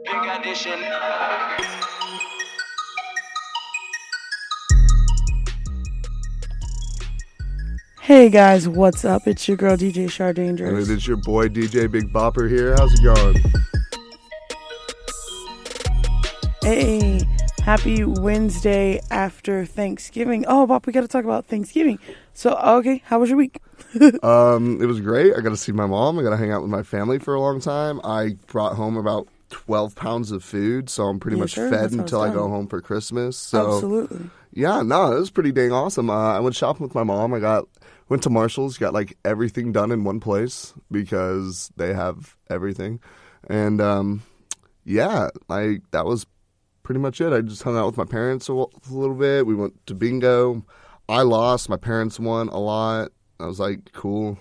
Big addition. Hey guys, what's up? It's your girl DJ Shar And Dangerous. it is your boy DJ Big Bopper here. How's it going? Hey, happy Wednesday after Thanksgiving. Oh, Bob, we got to talk about Thanksgiving. So, okay, how was your week? It was great. I got to see my mom. I got to hang out with my family for a long time. I brought home about 12 pounds of food, so I'm pretty much sure, fed that's how it's until I go done. home for Christmas. So Absolutely. yeah, no, it was pretty dang awesome. I went shopping with my mom. Went to Marshall's, got like everything done in one place because they have everything. And that was pretty much it. I just hung out with my parents a little bit. We went to bingo. I lost. My parents won a lot. I was like, cool.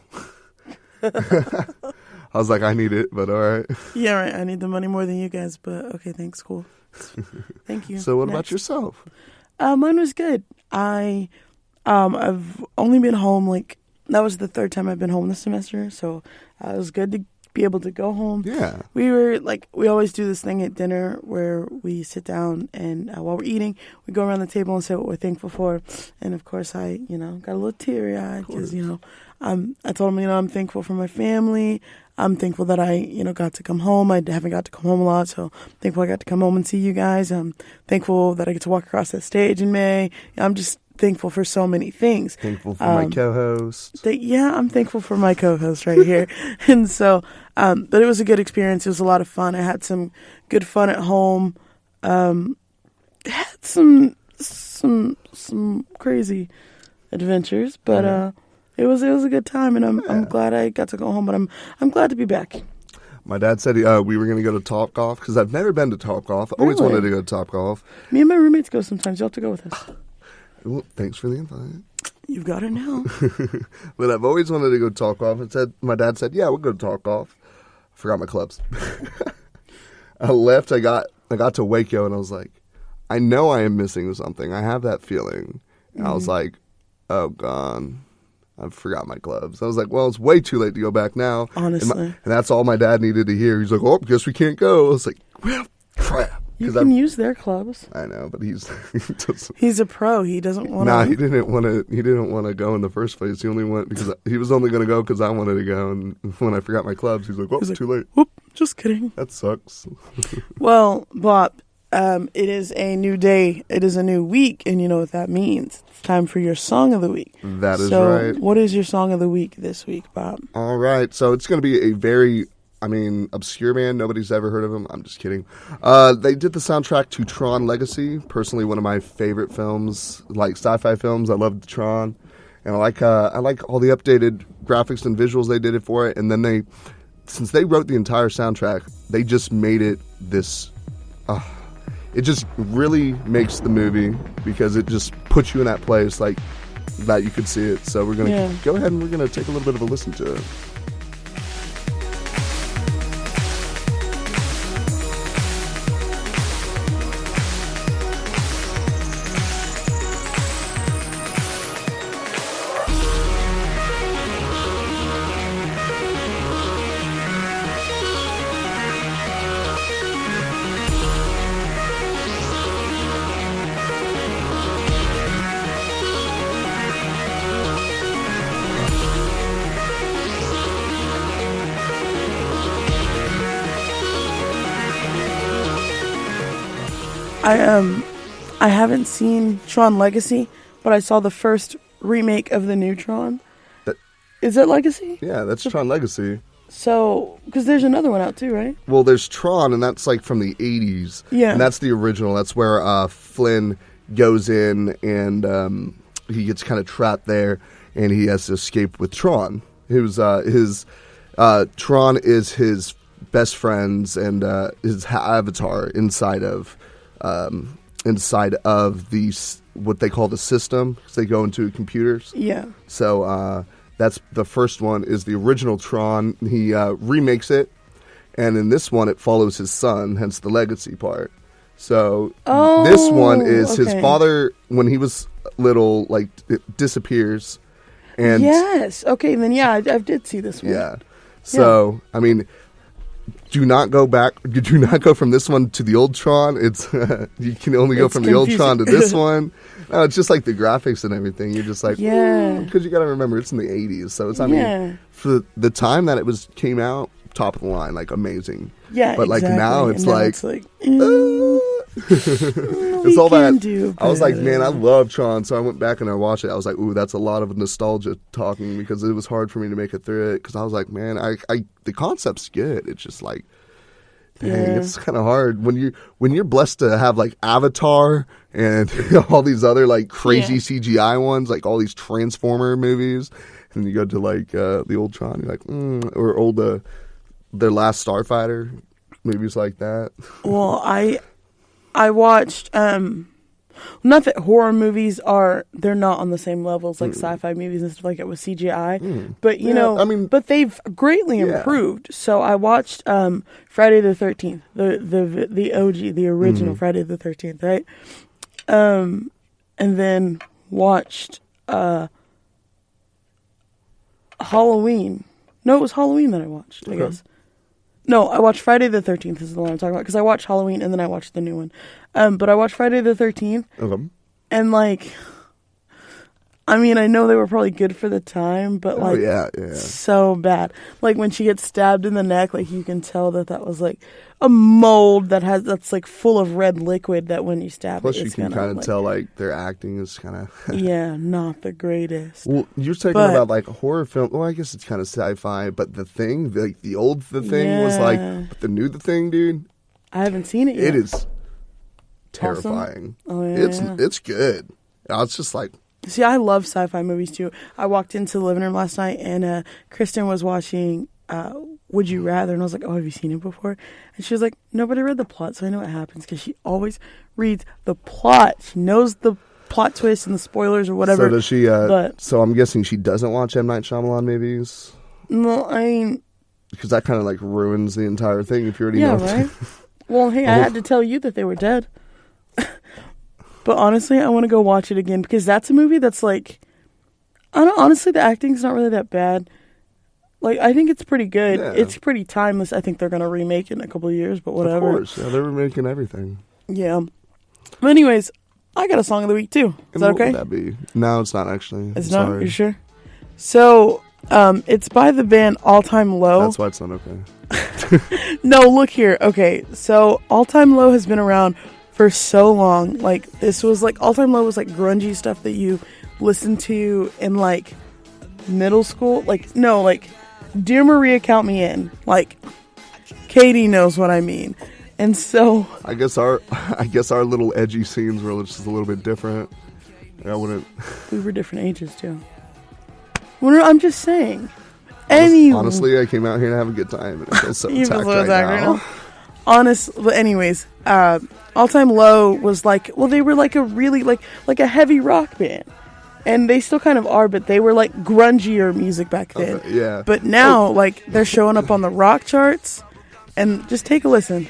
I was like, I need it, but all right. Yeah, right. I need the money more than you guys, but okay, thanks. Cool. Thank you. So what about Next. yourself? Mine was good. I've only been home, that was the third time I've been home this semester, so it was good to be able to go home. Yeah. We always do this thing at dinner where we sit down and while we're eating, we go around the table and say what we're thankful for. And of course, I, got a little teary-eyed because, I told him, I'm thankful for my family. I'm thankful that I, got to come home. I haven't got to come home a lot, so I'm thankful I got to come home and see you guys. I'm thankful that I get to walk across that stage in May. I'm just thankful for so many things. Thankful for my co-host. I'm thankful for my co-host right here. And so, but it was a good experience. It was a lot of fun. I had some good fun at home. Had some crazy adventures, but it was a good time, and I'm glad I got to go home. But I'm glad to be back. My dad said we were going to go to Topgolf because I've never been to Topgolf. Always Really? wanted to go to Topgolf. Me and my roommates go sometimes. You'll have to go with us. Well, thanks for the invite. You've got it now. But I've always wanted to go to Topgolf. My dad said, yeah, we'll go to Topgolf. I forgot my clubs. I left. I got to Waco, and I was like, I know I am missing something. I have that feeling. And I was like, oh, God. I forgot my clubs. I was like, well, it's way too late to go back now. Honestly. And that's all my dad needed to hear. He's like, oh, guess we can't go. I was like, well, crap. You can use their clubs. I know, but he doesn't. He's a pro. He doesn't want to. Nah, he didn't want to. He didn't want to go in the first place. He only went because he was only going to go because I wanted to go. And when I forgot my clubs, he's like, "Oh, it's too late." Whoop! Just kidding. That sucks. Well, Bob, it is a new day. It is a new week, and you know what that means. It's time for your song of the week. That is so, right. What is your song of the week this week, Bob? All right, so it's going to be a very, obscure band. Nobody's ever heard of them. I'm just kidding. They did the soundtrack to Tron Legacy. Personally, one of my favorite films, like sci-fi films. I loved Tron, and I like all the updated graphics and visuals they did it for it. And then since they wrote the entire soundtrack, they just made it this. It just really makes the movie because it just puts you in that place like that you could see it. So we're gonna go ahead and we're gonna take a little bit of a listen to it. I haven't seen Tron Legacy, but I saw the first remake of the new Tron. Is it Legacy? Yeah, that's Tron Legacy. So, because there's another one out too, right? Well, there's Tron, and that's like from the 80s. Yeah. And that's the original. That's where Flynn goes in, and he gets kind of trapped there, and he has to escape with Tron. Tron is his best friends and his avatar inside of the what they call the system, because they go into computers. Yeah. So that's the first one is the original Tron. He remakes it, and in this one it follows his son, hence the legacy part. So this one is his father when he was little, like it disappears. And yes. Okay. Then I did see this one. yeah. So I mean, do not go back. You do not go from this one to the old Tron. It's you can only go from the old Tron to this one. No, it's just like the graphics and everything. You're just like, because you got to remember it's in the 80s, so it's mean for the time that it came out, top of the line, like amazing. Yeah, but like now it's like. It's all that. I was like, man, I love Tron, so I went back and I watched it. I was like, ooh, that's a lot of nostalgia talking because it was hard for me to make it through it because I was like, man, the concept's good. It's just like, dang, it's kind of hard when you're blessed to have like Avatar and all these other like crazy CGI ones, like all these Transformer movies, and you go to like the old Tron, you're like, or old their last Starfighter movies like that. Well, I watched not that horror movies they're not on the same levels like sci-fi movies and stuff like that with CGI, but you know, I mean, but they've greatly improved. So I watched Friday the 13th, the OG, the original Friday the 13th, right? And then watched Halloween. No, it was Halloween that I watched, I guess. No, I watched Friday the 13th is the one I'm talking about, because I watched Halloween and then I watched the new one. But I watched Friday the 13th, and like, I mean, I know they were probably good for the time, but like, so bad. Like when she gets stabbed in the neck, like you can tell that was like a mold that's like full of red liquid that when you stab Plus it, you can kind of tell like their acting is kind of not the greatest. Well, you're talking about like a horror film. Well, I guess it's kind of sci-fi, but The Thing, like the old The Thing was like, but the new The Thing, dude, I haven't seen it yet. It is terrifying. Awesome. Oh, yeah, it's good. It's just like. See, I love sci-fi movies too. I walked into the living room last night and Kristen was watching Would You Rather, and I was like, oh, have you seen it before? And she was like, no, but I read the plot, so I know what happens, because she always reads the plot. She knows the plot twist and the spoilers or whatever. So does she, so I'm guessing she doesn't watch M. Night Shyamalan movies? No, I mean... Because that kind of like ruins the entire thing if you already know. Yeah, right? Well, hey, I had to tell you that they were dead. But honestly, I want to go watch it again, because that's a movie that's like... honestly, the acting's not really that bad. Like, I think it's pretty good. Yeah. It's pretty timeless. I think they're going to remake it in a couple of years, but whatever. Of course. Yeah, they're remaking everything. Yeah. But anyways, I got a song of the week, too. Is that okay? What would that be? No, it's not actually. It's not? Sorry. You sure? So, it's by the band All Time Low. That's why it's not okay. No, look here. Okay, so All Time Low has been around for so long. Like, this was like, All Time Low was like grungy stuff that you listened to in like middle school. Like, no, like... Dear Maria, Count Me In. Like, Katie knows what I mean. And so I guess our little edgy scenes were just a little bit different. I wouldn't. We were different ages too. Well, I'm just saying. Honestly, I came out here to have a good time, and I feel so attacked right now. But anyways, All Time Low was like, well, they were like a really like a heavy rock band. And they still kind of are, but they were like grungier music back then. Okay, yeah. But now, like, they're showing up on the rock charts. And just take a listen.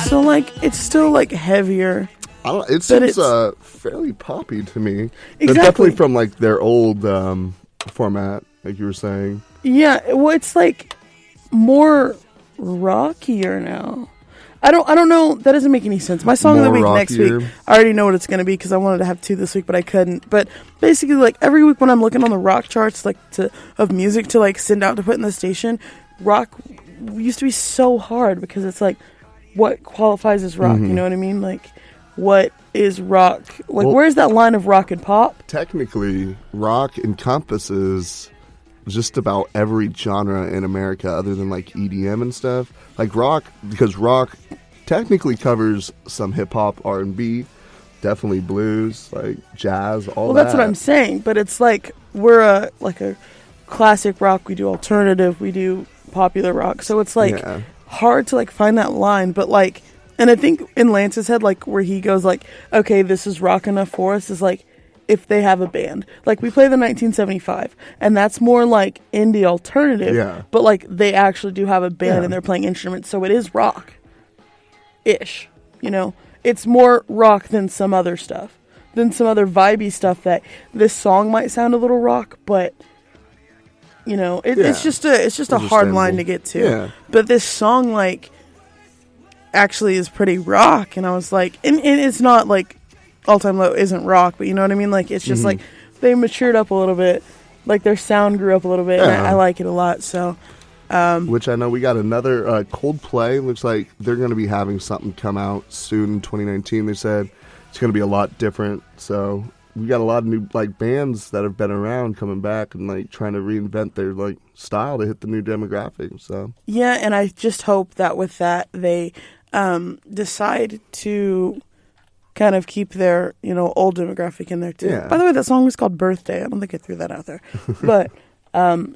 So, like, it's still, like, heavier. It seems fairly poppy to me. Exactly. They're definitely from, like, their old format, like you were saying. Yeah, well, it's, like, more rockier now. I don't know. That doesn't make any sense. My song of the week next week, I already know what it's going to be because I wanted to have two this week, but I couldn't. But basically, like, every week when I'm looking on the rock charts, like, of music to, like, send out to put in the station, rock used to be so hard because it's, like, what qualifies as rock, you know what I mean? Like, what is rock? Like, well, where's that line of rock and pop? Technically, rock encompasses just about every genre in America other than, like, EDM and stuff. Like, rock, because rock technically covers some hip-hop, R&B, definitely blues, like, jazz, all that. Well, that's what I'm saying, but it's like, we're a classic rock, we do alternative, we do popular rock, so it's like... Yeah. Hard to like find that line, but like And I think in Lance's head, like, where he goes, like, okay, this is rock enough for us, is like, if they have a band. Like, we play the 1975, and that's more like indie alternative, Yeah. but, like, they actually do have a band Yeah. and they're playing instruments, so it is rock-ish, you know? It's more rock than some other stuff, than some other vibey stuff that this song might sound a little rock, but, you know, it's just a hard line to get to. Yeah. But this song, like, actually is pretty rock, and I was like, and it's not like All Time Low isn't rock, but you know what I mean? Like, it's just like they matured up a little bit, like their sound grew up a little bit, and I like it a lot. So, which I know we got another Coldplay. Looks like they're going to be having something come out soon in 2019. They said it's going to be a lot different. So we got a lot of new like bands that have been around coming back and like trying to reinvent their like style to hit the new demographic. So yeah, and I just hope that with that they decide to kind of keep their, you know, old demographic in there too. Yeah. By the way, that song was called Birthday. I don't think I threw that out there. But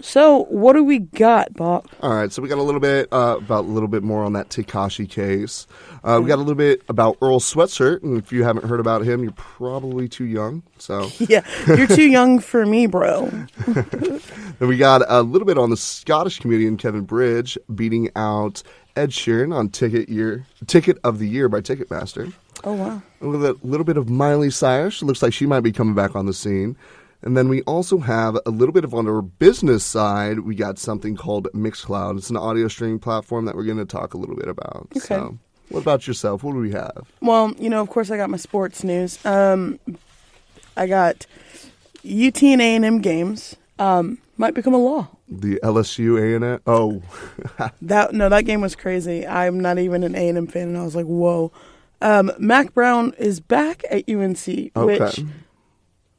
so what do we got, Bob? all right, so we got a little bit about a little bit more on that Tekashi case. We got a little bit about Earl Sweatshirt, and if you haven't heard about him, you're probably too young. So Yeah, you're too young for me, bro. then we got a little bit on the Scottish comedian Kevin Bridge beating out Ed Sheeran on Ticket of the Year by Ticketmaster. Oh, wow. With a little bit of Miley Cyrus. It looks like she might be coming back on the scene. And then we also have a little bit of on our business side, we got something called Mixcloud. It's an audio streaming platform that we're going to talk a little bit about. Okay. So what about yourself? What do we have? Well, you know, of course, I got my sports news. I got UT and A&M games might become a law. The LSU A&M? Oh. That game was crazy. I'm not even an A&M fan, and I was like, whoa. Mac Brown is back at UNC, which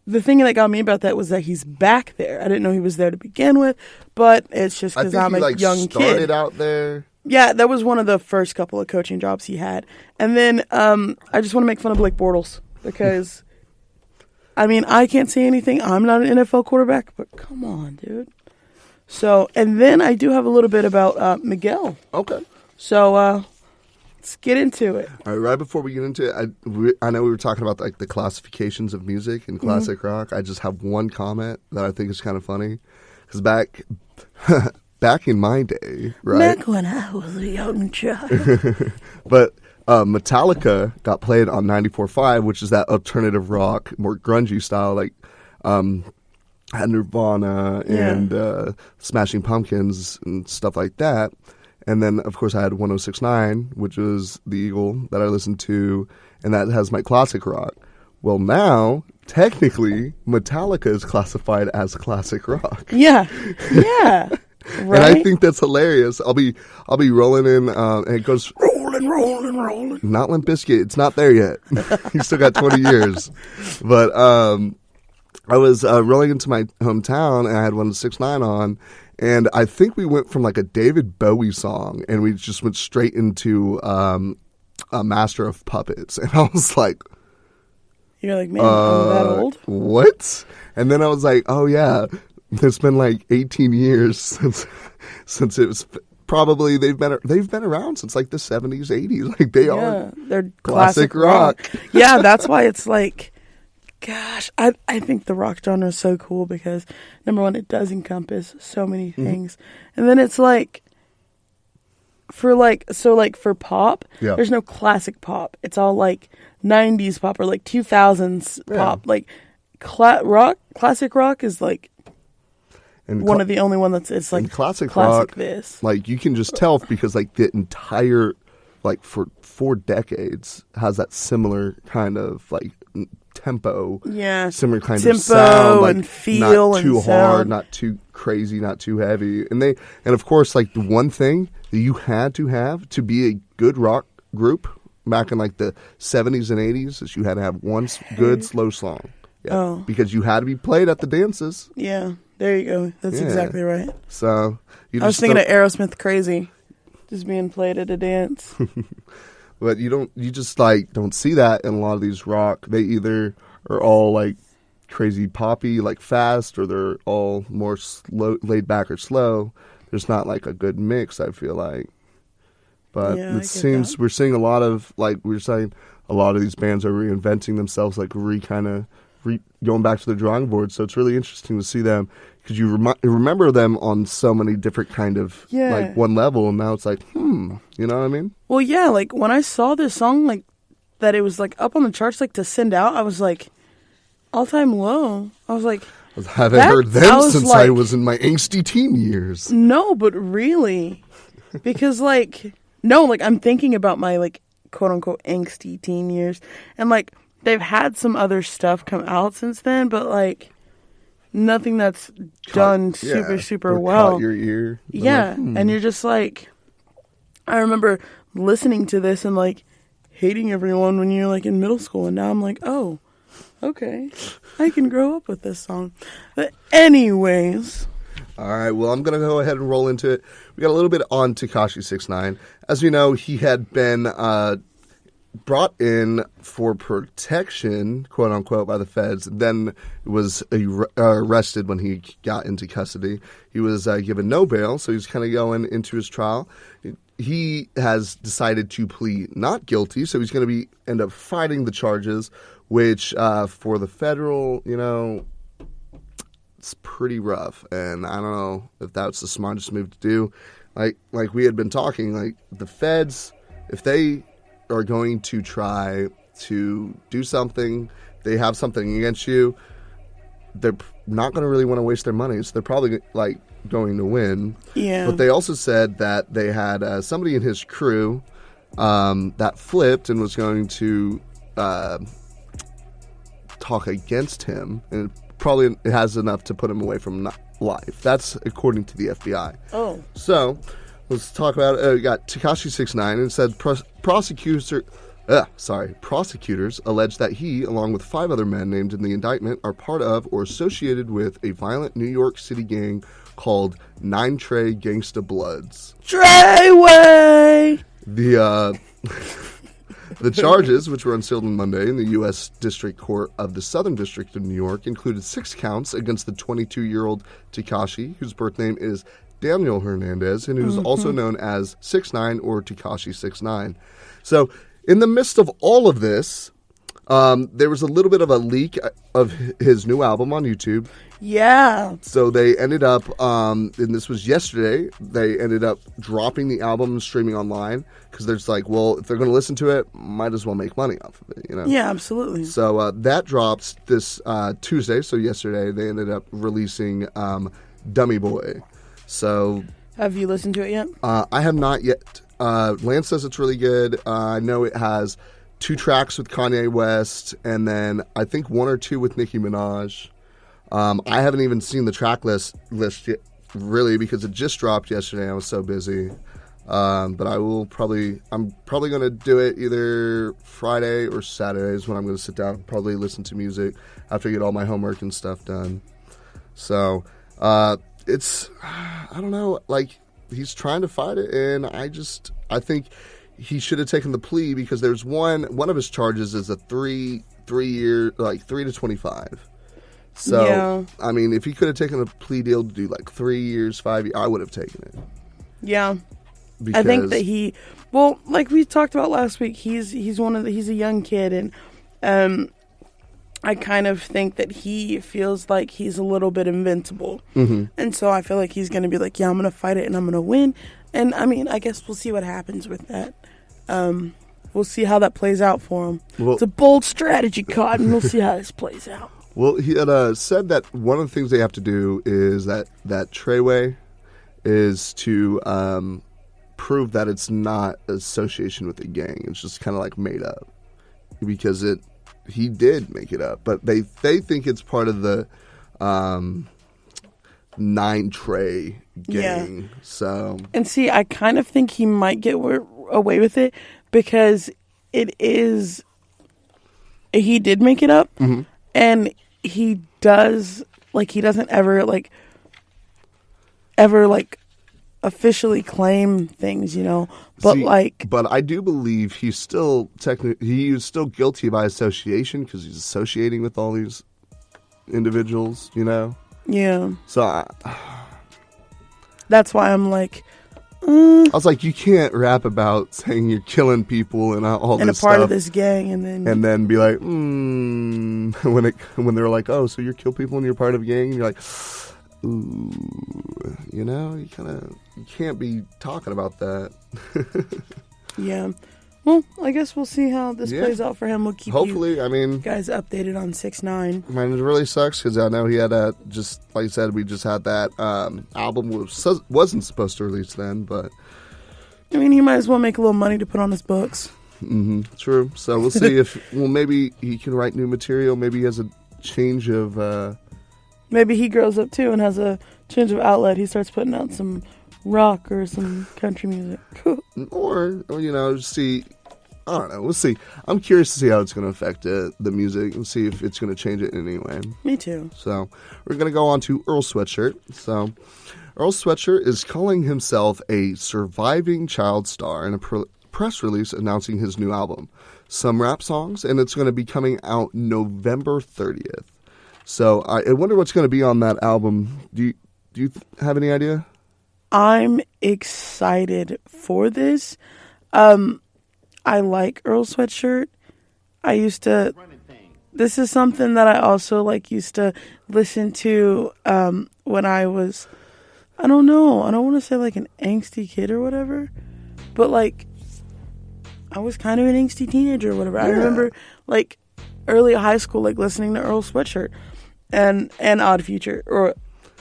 the thing that got me about that was that he's back there. I didn't know he was there to begin with, but it's just because I'm a young kid. Started out there. Yeah, that was one of the first couple of coaching jobs he had. And then I just want to make fun of Blake Bortles because, I mean, I can't say anything. I'm not an NFL quarterback, but come on, dude. So, and then I do have a little bit about Miguel. Okay. So, let's get into it. All right before we get into it, I know we were talking about like the classifications of music and classic rock. I just have one comment that I think is kind of funny because back in my day, right? Back when I was a young child. But Metallica got played on 94.5, which is that alternative rock, more grungy style, like had Nirvana and Smashing Pumpkins and stuff like that. And then, of course, I had 106.9, which was the Eagle that I listened to, and that has my classic rock. Well, now, technically, Metallica is classified as classic rock. Yeah. Yeah. Right? And I think that's hilarious. I'll be rolling in, and it goes rolling. not Limp Bizkit. It's not there yet. You still got 20 years. But I was rolling into my hometown, and I had 106.9 on. And I think we went from like a David Bowie song, and we just went straight into a Master of Puppets. And I was like, you're like, man, I'm that old? What? And then I was like, oh yeah, it's been like 18 years since it was probably they've been around since like the 70s, 80s. Like they are they're classic rock. Yeah, that's why it's like, gosh, I think the rock genre is so cool because, number one, it does encompass so many things. And then it's like, for pop, there's no classic pop. It's all like 90s pop or like 2000s pop. Like classic rock is like and one of the only one that's, it's like classic rock, this. like you can just tell because like the entire, like for 4 decades has that similar kind of like tempo, similar kind of sound, like and feel, not too and hard, sound. not too crazy, not too heavy, and of course like the one thing that you had to have to be a good rock group back in like the 70s and 80s is you had to have one good slow song, because you had to be played at the dances. Yeah, there you go. That's exactly right. So I was thinking of Aerosmith "Crazy," just being played at a dance. But you just like don't see that in a lot of these rock. They either are all like crazy poppy, like fast, or they're all more slow, laid back or slow. There's not like a good mix, I feel like. But Yeah, I it get seems that. we're seeing a lot of, like we were saying, a lot of these bands are reinventing themselves, like going back to the drawing board. So it's really interesting to see them, because you remember them on so many different kind of like Yeah. one level, and now it's like, you know what I mean? Well, yeah, like when I saw this song, like that it was like up on the charts, like to Send Out, I was like, all time low. I was like, I haven't That- heard I them was since I like- was in my angsty teen years. no, but really, because like, no, like I'm thinking about my like quote unquote angsty teen years, and like they've had some other stuff come out since then, but like nothing that's done super or well. Caught your ear. I'm Yeah, like, and you're just like, I remember listening to this and like hating everyone when you're like in middle school, and now I'm like, oh, okay, I can grow up with this song. But anyways, All right, well, I'm going to go ahead and roll into it. We got a little bit on Tekashi 6ix9ine. As we know, he had been brought in for protection, quote unquote, by the feds, then was arrested when he got into custody. He was given no bail, so he's kind of going into his trial. He has decided to plead not guilty, so he's going to end up fighting the charges, which for the federal, it's pretty rough, and I don't know if that's the smartest move to do. Like we had been talking, like the feds, if they are going to try to do something, they have something against you, they're not going to really want to waste their money, so they're probably like going to win. yeah, But they also said that they had somebody in his crew that flipped and was going to talk against him, and probably it has enough to put him away from life. That's according to the FBI. oh, So let's talk about it. We got Tekashi 6ix9ine, and it said prosecutors allege that he, along with 5 other men named in the indictment, are part of or associated with a violent New York City gang called Nine Trey Gangsta Bloods. Treyway. The charges, which were unsealed on Monday in the U.S. District Court of the Southern District of New York, included 6 counts against the 22-year-old Tekashi, whose birth name is Daniel Hernandez, and who's also known as 6ix9ine or Tekashi 6ix9ine. So, in the midst of all of this, there was a little bit of a leak of his new album on YouTube. Yeah, So they ended up, and this was yesterday, they ended up dropping the album and streaming online, because they're just like, well, if they're going to listen to it, might as well make money off of it, yeah, absolutely. So that dropped this Tuesday, so yesterday they ended up releasing Dummy Boy. So Have you listened to it yet? I have not yet. Lance says it's really good. I know it has 2 tracks with Kanye West, and then I think 1 or 2 with Nicki Minaj. I haven't even seen the track list yet, really, because it just dropped yesterday. I was so busy. But I'm probably going to do it either Friday or Saturday is when I'm going to sit down and probably listen to music after I get all my homework and stuff done. So, it's, I don't know, like, he's trying to fight it, and I think he should have taken the plea, because there's one of his charges is a 3 year, like 3 to 25. So, Yeah. I mean, if he could have taken a plea deal to do like 3 years, 5 years, I would have taken it. Yeah. Because, I think that well, like we talked about last week, he's a young kid, and I kind of think that he feels like he's a little bit invincible, and so I feel like he's gonna be like, yeah, I'm gonna fight it and I'm gonna win, and I mean, I guess we'll see what happens with that. We'll see how that plays out for him. Well- It's a bold strategy, Cotton. We'll see how this plays out. Well, he had said that one of the things they have to do is that Treyway is to prove that it's not association with a gang. It's just kind of like made up, because he did make it up, but they think it's part of the Nine Trey gang. Yeah. So, And see, I kind of think he might get away with it, because he did make it up, and he doesn't ever officially claim things, but see, but I do believe he's still he is still guilty by association, because he's associating with all these individuals, yeah, So that's why I'm like, I was like, you can't rap about saying you're killing people and all and this a part stuff, of this gang, and then be like, when they're like, oh, so you're kill people and you're part of a gang, and you're like, ooh, you can't be talking about that. Yeah. Well, I guess we'll see how this plays out for him. We'll keep hopefully, you guys updated on 6ix9ine. I mean, it really sucks because I know he had just like you said, we just had that album wasn't supposed to release then, but I mean, he might as well make a little money to put on his books. Mm-hmm, true. So we'll see if maybe he can write new material. Maybe he has a change of. Maybe he grows up too and has a change of outlet. He starts putting out some rock or some country music, or see. I don't know. We'll see. I'm curious to see how it's going to affect the music and see if it's going to change it in any way. Me too. So we're going to go on to Earl Sweatshirt. So Earl Sweatshirt is calling himself a surviving child star in a press release announcing his new album, Some Rap Songs, and it's going to be coming out November 30th. So I wonder what's going to be on that album. Do you have any idea? I'm excited for this. I like Earl Sweatshirt. This is something that I also used to listen to when I was, I don't know, I don't want to say an angsty kid or whatever, but I was kind of an angsty teenager or whatever. Yeah. I remember early high school listening to Earl Sweatshirt and Odd Future, or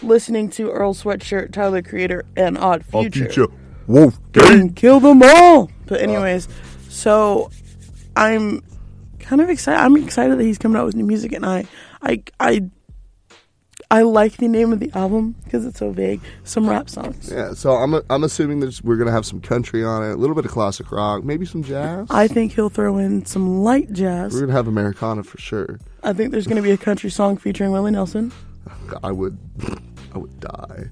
listening to Earl Sweatshirt, Tyler the Creator, and Odd Future. Wolf gang, kill them all. But anyways, so I'm kind of excited. I'm excited that he's coming out with new music, and I like the name of the album because it's so vague. Some rap songs. Yeah, so I'm assuming that we're gonna have some country on it, a little bit of classic rock, maybe some jazz. I think he'll throw in some light jazz. We're gonna have Americana for sure. I think there's gonna be a country song featuring Willie Nelson. I would die.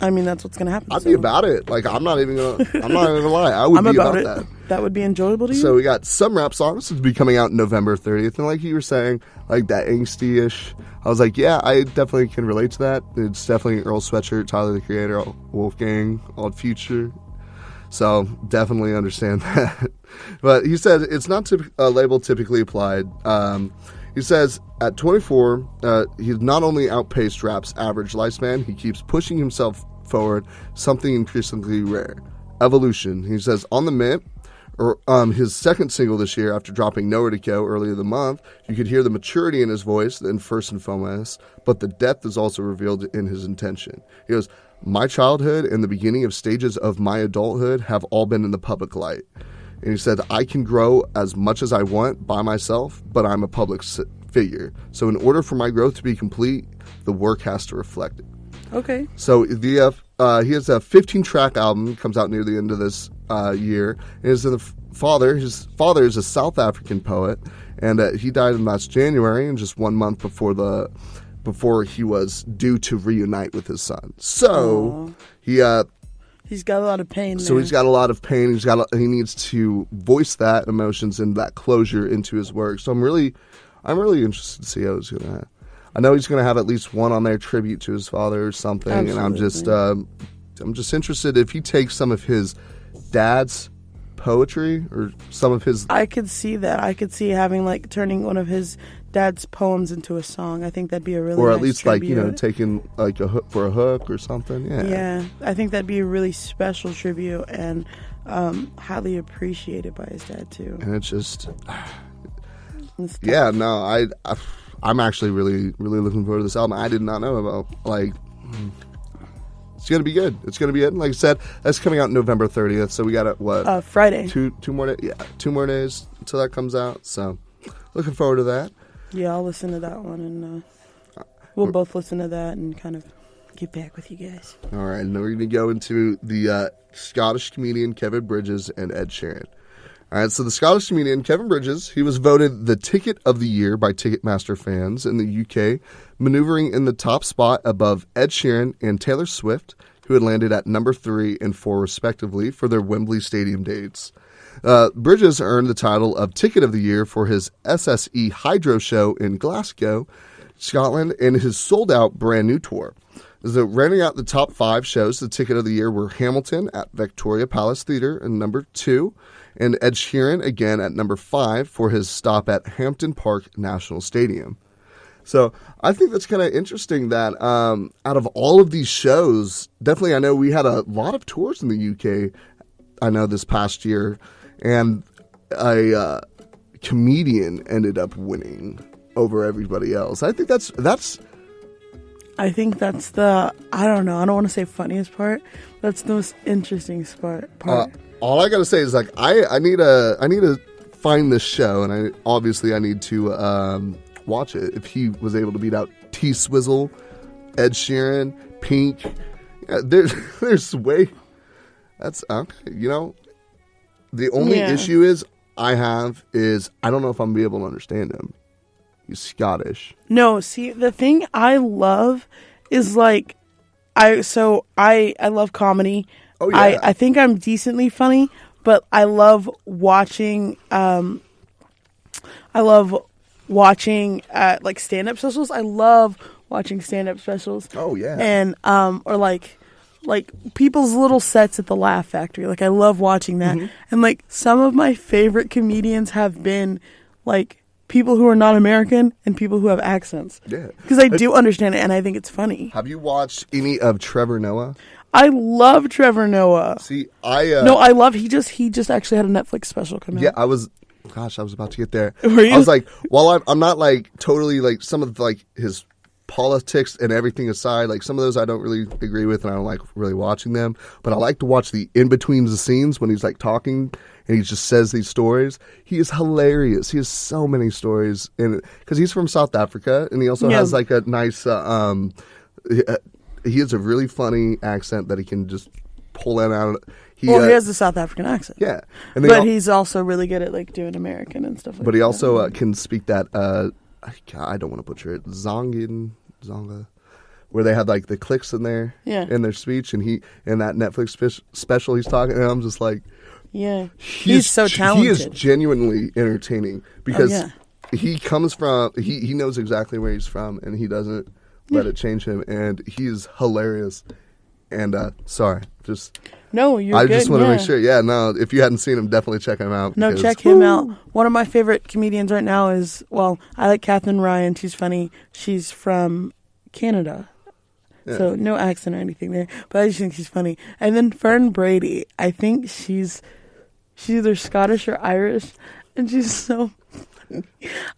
I mean, that's what's gonna happen. I'd be about it. I'm not even gonna lie. I would be about that. That would be enjoyable to you. So we got Some Rap Songs. This will be coming out November 30th, and like you were saying, that angsty-ish. I was like, yeah, I definitely can relate to that. It's definitely Earl Sweatshirt, Tyler the Creator, Wolfgang, Odd Future. So definitely understand that. But he said it's not a label typically applied. He says at 24, he's not only outpaced rap's average lifespan, he keeps pushing himself forward, something increasingly rare. Evolution. He says on the Mint, or his second single this year after dropping Nowhere to Go earlier the month, you could hear the maturity in his voice, and first and foremost, but the depth is also revealed in his intention. He goes, my childhood and the beginning of stages of my adulthood have all been in the public light. And he said, I can grow as much as I want by myself, but I'm a public figure. So in order for my growth to be complete, the work has to reflect it. Okay. So he has a 15-track album, comes out near the end of this year. And his father is a South African poet, and he died in last January, and just 1 month before he was due to reunite with his son. So he's got a lot of pain. So he's got a lot of pain. He needs to voice that emotions and that closure into his work. So I'm really interested to see how it's gonna. I know he's gonna have at least one on there tribute to his father or something. Absolutely. And I'm just interested if he takes some of his dad's poetry or some of his. I could see that. I could see having turning one of his dad's poems into a song. I think that'd be a really or at nice least tribute. Taking a hook for a hook or something. Yeah, I think that'd be a really special tribute and highly appreciated by his dad too. And it's just yeah, no, I'm actually really really looking forward to this album. I did not know about it's gonna be good. It's gonna be it. Like I said, that's coming out November 30th. So we got Friday. Two more days. Yeah, 2 more days until that comes out. So looking forward to that. Yeah, I'll listen to that one, and we'll both listen to that and kind of get back with you guys. All right, and then we're going to go into the Scottish comedian Kevin Bridges and Ed Sheeran. All right, so the Scottish comedian Kevin Bridges, he was voted the Ticket of the Year by Ticketmaster fans in the UK, maneuvering in the top spot above Ed Sheeran and Taylor Swift, who had landed at number 3 and 4 respectively for their Wembley Stadium dates. Bridges earned the title of Ticket of the Year for his SSE Hydro show in Glasgow, Scotland, and his sold-out brand new tour. So rounding out the top 5 shows, the ticket of the year were Hamilton at Victoria Palace Theatre in number 2, and Ed Sheeran again at number 5 for his stop at Hampton Park National Stadium. So I think that's kind of interesting that out of all of these shows, definitely I know we had a lot of tours in the UK, I know this past year, and a comedian ended up winning over everybody else. I think that's I think that's the, I don't know, I don't want to say funniest part. That's the most interesting part. all I gotta say is like I need to find this show, and I need to watch it. If he was able to beat out T Swizzle, Ed Sheeran, Pink, yeah, there's way. That's okay. You know, the only issue I don't know if I'm gonna be able to understand him. He's Scottish. No, see, the thing I love is like, I love comedy. Oh yeah. I think I'm decently funny, but I love watching. Like stand-up specials. I love watching stand-up specials. Oh yeah. And or like people's little sets at the Laugh Factory. Like I love watching that. Mm-hmm. And like some of my favorite comedians have been like people who are not American and people who have accents. Yeah. Because I do understand it and I think it's funny. Have you watched any of Trevor Noah? I love Trevor Noah. See, he just actually had a Netflix special come out. Yeah, I was about to get there. Were you? I was like, while I'm not like totally like some of like his politics and everything aside, like some of those I don't really agree with and I don't like really watching them, but I like to watch the in between the scenes when he's like talking and he just says these stories. He is hilarious. He has so many stories in because he's from South Africa and he also has like a nice he has a really funny accent that he can just pull that out. He has the South African accent. Yeah. But he's also really good at like doing American and stuff like that. But he also can speak that, I don't want to butcher it, Zonga, where they had like the clicks in there in their speech. And in that Netflix special he's talking, and I'm just like, yeah, he's so talented. He is genuinely entertaining because he comes from, he knows exactly where he's from and he doesn't let it change him. And he's hilarious. And sorry, just... No, you're good. I just want to make sure. Yeah, no, if you hadn't seen him, definitely check him out. No, check him out. One of my favorite comedians right now is, I like Katherine Ryan. She's funny. She's from Canada. Yeah. So no accent or anything there. But I just think she's funny. And then Fern Brady. I think she's either Scottish or Irish. And she's so...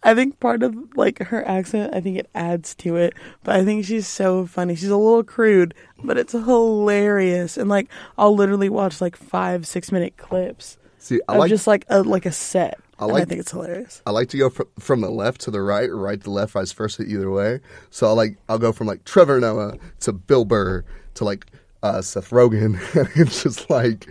I think part of like her accent, I think it adds to it, but I think she's so funny. She's a little crude, but it's hilarious. And like I'll literally watch like 5-6 minute clips. See, just like a set. I think it's hilarious. I like to go from the left to the right or right to the left, vice versa, either way. So I'll go from like Trevor Noah to Bill Burr to like Seth Rogen. It's just like,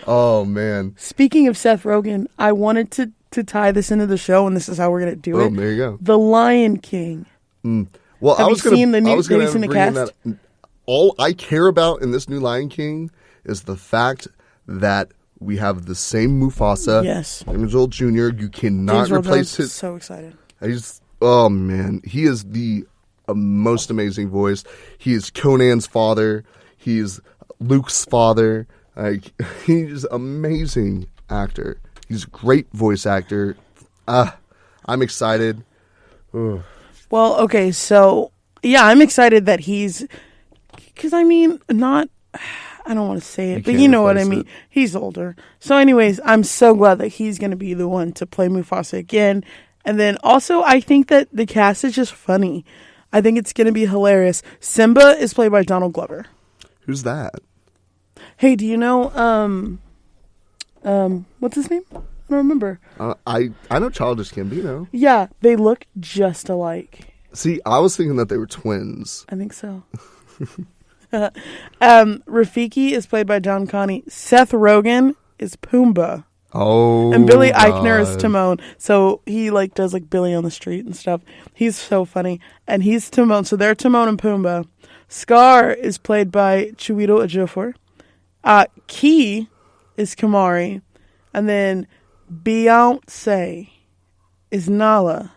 oh man. Speaking of Seth Rogen, I wanted to tie this into the show, and this is how we're going to do it. Oh, there you go. The Lion King. Well, have you seen the cast? All I care about in this new Lion King is the fact that we have the same Mufasa. Yes. James Earl Jr. You cannot replace his... So excited. Oh, man. He is the most amazing voice. He is Conan's father. He is Luke's father. Like, he's an amazing actor. He's a great voice actor. I'm excited. Ugh. Well, okay, so, yeah, I'm excited that he's... Because, I mean, I don't want to say it, but you know what I mean. He's older. So, anyways, I'm so glad that he's going to be the one to play Mufasa again. And then, also, I think that the cast is just funny. I think it's going to be hilarious. Simba is played by Donald Glover. Who's that? Hey, do you know... what's his name? I don't remember. I know Childish Gambino. Yeah, they look just alike. See, I was thinking that they were twins. I think so. Rafiki is played by John Connie. Seth Rogen is Pumbaa. Oh, and Billy Eichner is Timon. So he does Billy on the street and stuff. He's so funny, and he's Timon. So they're Timon and Pumbaa. Scar is played by Chiwetel Ejiofor. Key is Kamari, and then Beyonce is Nala.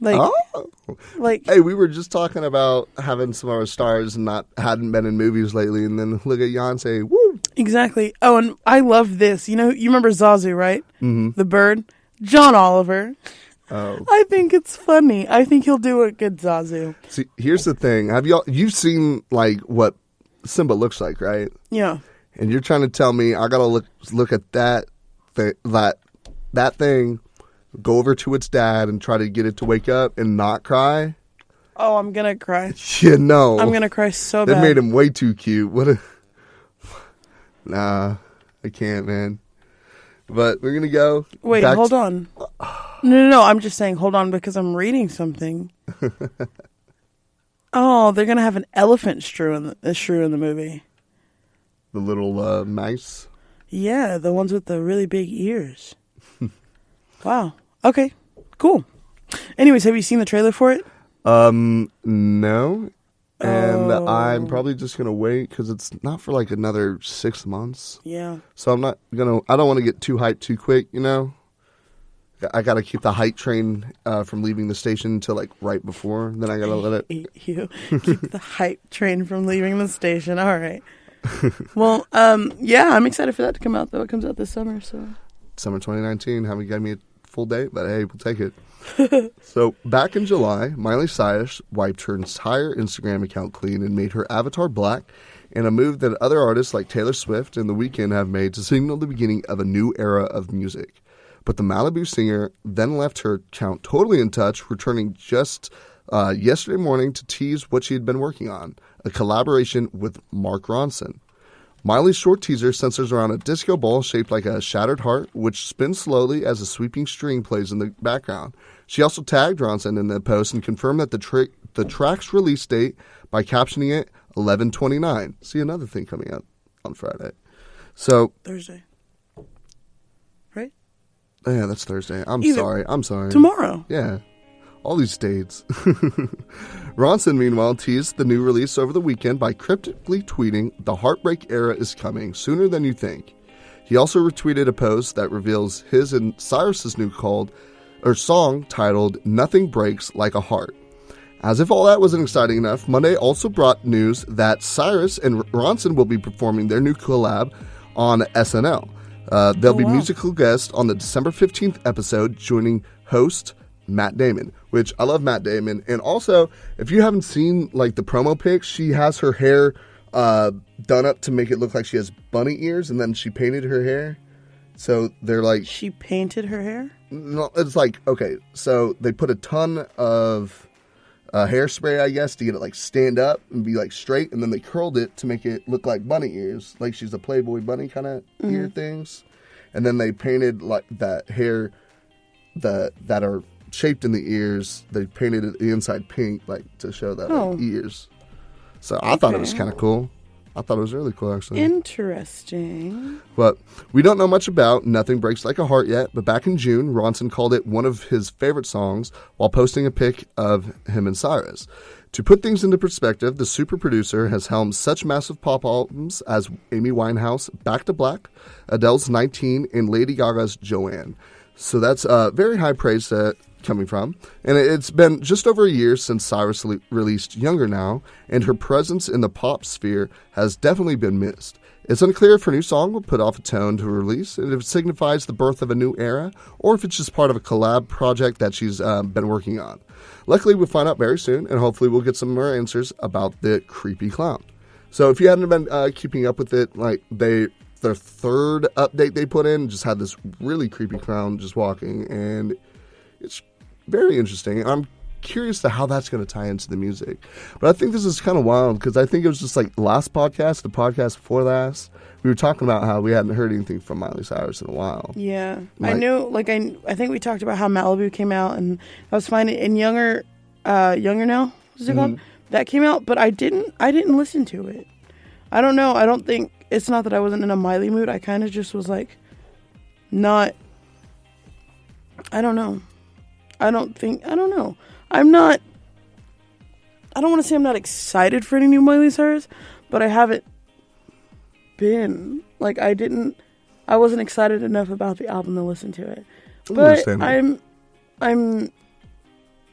Like, Oh. like Hey, we were just talking about having some of our stars and hadn't been in movies lately, and then look at Beyonce. Woo! exactly. Oh, and I love this. You remember Zazu, right? Mm-hmm. The bird, John Oliver. Oh. I think it's funny. I think he'll do a good Zazu. See, here's the thing. You've seen like what Simba looks like, right? Yeah. And you're trying to tell me I gotta look at that thing, go over to its dad and try to get it to wake up and not cry? Oh, I'm gonna cry. Yeah, no. I'm gonna cry so They bad. made him way too cute. Nah, I can't, man. But we're gonna go. Wait, hold on. No. I'm just saying, hold on, because I'm reading something. Oh, they're gonna have an elephant shrew in the movie. The little mice. Yeah, the ones with the really big ears. Wow. Okay. Cool. Anyways, have you seen the trailer for it? No. And I'm probably just gonna wait because it's not for like another 6 months. Yeah. So I don't want to get too hyped too quick, I gotta keep the hype train from leaving the station until like right before. Then I gotta let it. You keep the hype train from leaving the station. All right. Well, yeah, I'm excited for that to come out, though. It comes out this summer, so. Summer 2019. Haven't got me a full date, but hey, we'll take it. So back in July, Miley Cyrus wiped her entire Instagram account clean and made her avatar black, in a move that other artists like Taylor Swift and The Weeknd have made to signal the beginning of a new era of music. But the Malibu singer then left her account totally untouched, returning just yesterday morning to tease what she had been working on, a collaboration with Mark Ronson. Miley's short teaser centers around a disco ball shaped like a shattered heart, which spins slowly as a sweeping string plays in the background. She also tagged Ronson in the post and confirmed that the track's release date by captioning it 11/29. See, another thing coming out on Friday. So Thursday. Right? Yeah, that's Thursday. I'm sorry. Tomorrow. Yeah. All these dates. Ronson, meanwhile, teased the new release over the weekend by cryptically tweeting, "The heartbreak era is coming sooner than you think." He also retweeted a post that reveals his and Cyrus's new song titled "Nothing Breaks Like a Heart." As if all that wasn't exciting enough, Monday also brought news that Cyrus and Ronson will be performing their new collab on SNL. They'll be musical guests on the December 15th episode, joining host Matt Damon, which I love Matt Damon. And also, if you haven't seen like the promo pics, she has her hair done up to make it look like she has bunny ears, and then she painted her hair. So they're like... She painted her hair? No, it's like, okay, so they put a ton of hairspray, I guess, to get it like stand up and be like straight, and then they curled it to make it look like bunny ears, like she's a Playboy bunny kind of ear things. And then they painted like that hair that are shaped in the ears. They painted it the inside pink, like to show that like, ears. So I thought it was kind of cool. I thought it was really cool, actually. Interesting. But we don't know much about Nothing Breaks Like a Heart yet, but back in June, Ronson called it one of his favorite songs while posting a pic of him and Cyrus. To put things into perspective, the super producer has helmed such massive pop albums as Amy Winehouse, Back to Black, Adele's 19, and Lady Gaga's Joanne. So that's very high praise coming from. And it's been just over a year since Cyrus released Younger Now, and her presence in the pop sphere has definitely been missed. It's unclear if her new song will put off a tone to release, and if it signifies the birth of a new era, or if it's just part of a collab project that she's been working on. Luckily, we'll find out very soon, and hopefully we'll get some more answers about the creepy clown. So if you hadn't been keeping up with it, like their third update they put in just had this really creepy clown just walking, and it's very interesting. And I'm curious to how that's going to tie into the music. But I think this is kind of wild because I think it was just like last podcast, the podcast before last, we were talking about how we hadn't heard anything from Miley Cyrus in a while. Yeah. I knew, like, I think we talked about how Malibu came out, and I was fine. And Younger Now, what's it called? That came out, but I didn't listen to it. I don't know. I don't think, it's not that I wasn't in a Miley mood. I kind of just was like, not, I don't know. I don't know. I don't want to say I'm not excited for any new Miley Cyrus, but I haven't been. Like, I wasn't excited enough about the album to listen to it. But I'm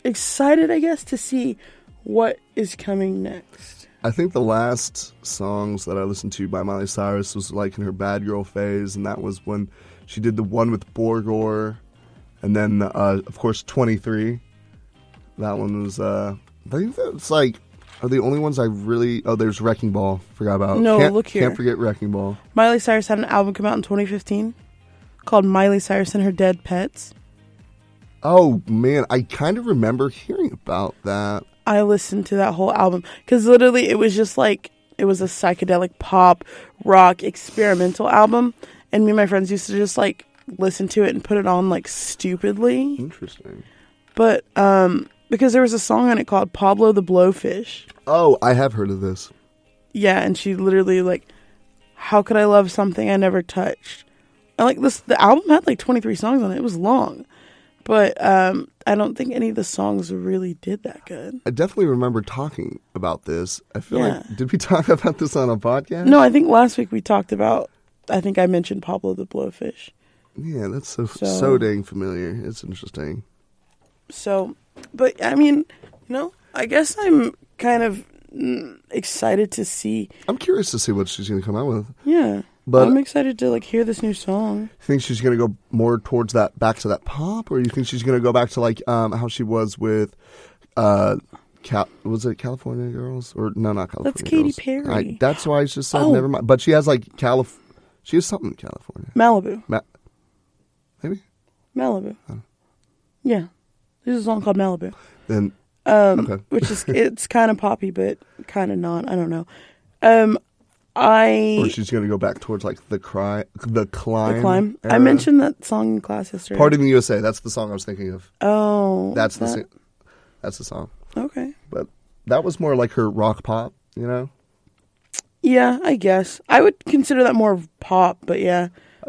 excited, I guess, to see what is coming next. I think the last songs that I listened to by Miley Cyrus was like in her Bad Girl phase, and that was when she did the one with Borgore, and then of course 23. That one was I think that's like are the only ones I really. Oh, there's Wrecking Ball. Forgot about. No, look here. Can't forget Wrecking Ball. Miley Cyrus had an album come out in 2015 called Miley Cyrus and Her Dead Pets. Oh man, I kind of remember hearing about that. I listened to that whole album because literally it was just like, it was a psychedelic pop, rock, experimental album. And me and my friends used to just like listen to it and put it on like stupidly. Interesting. But because there was a song on it called Pablo the Blowfish. Oh, I have heard of this. Yeah, and she literally like, how could I love something I never touched? And like the album had like 23 songs on it. It was long. But I don't think any of the songs really did that good. I definitely remember talking about this. I feel like, did we talk about this on a podcast? No, I think last week we talked about, I think I mentioned Pablo the Blowfish. Yeah, that's so dang familiar. It's interesting. So, but I mean, I guess I'm kind of excited to see. I'm curious to see what she's going to come out with. Yeah. But I'm excited to like hear this new song. You think she's going to go more towards that, back to that pop, or you think she's going to go back to like how she was with, was it California Girls or no, not California? That's Katy Girls. Perry. That's why I just said never mind. But she has like she has something in California. Malibu. Maybe. Malibu. Yeah, there's a song called Malibu. Then okay. Which is it's kind of poppy, but kind of not. I don't know. Or she's going to go back towards like the climb. The Climb. Era. I mentioned that song in class yesterday. Party in the USA. That's the song I was thinking of. Oh, that's the song. Okay, but that was more like her rock pop, Yeah, I guess I would consider that more pop, but yeah,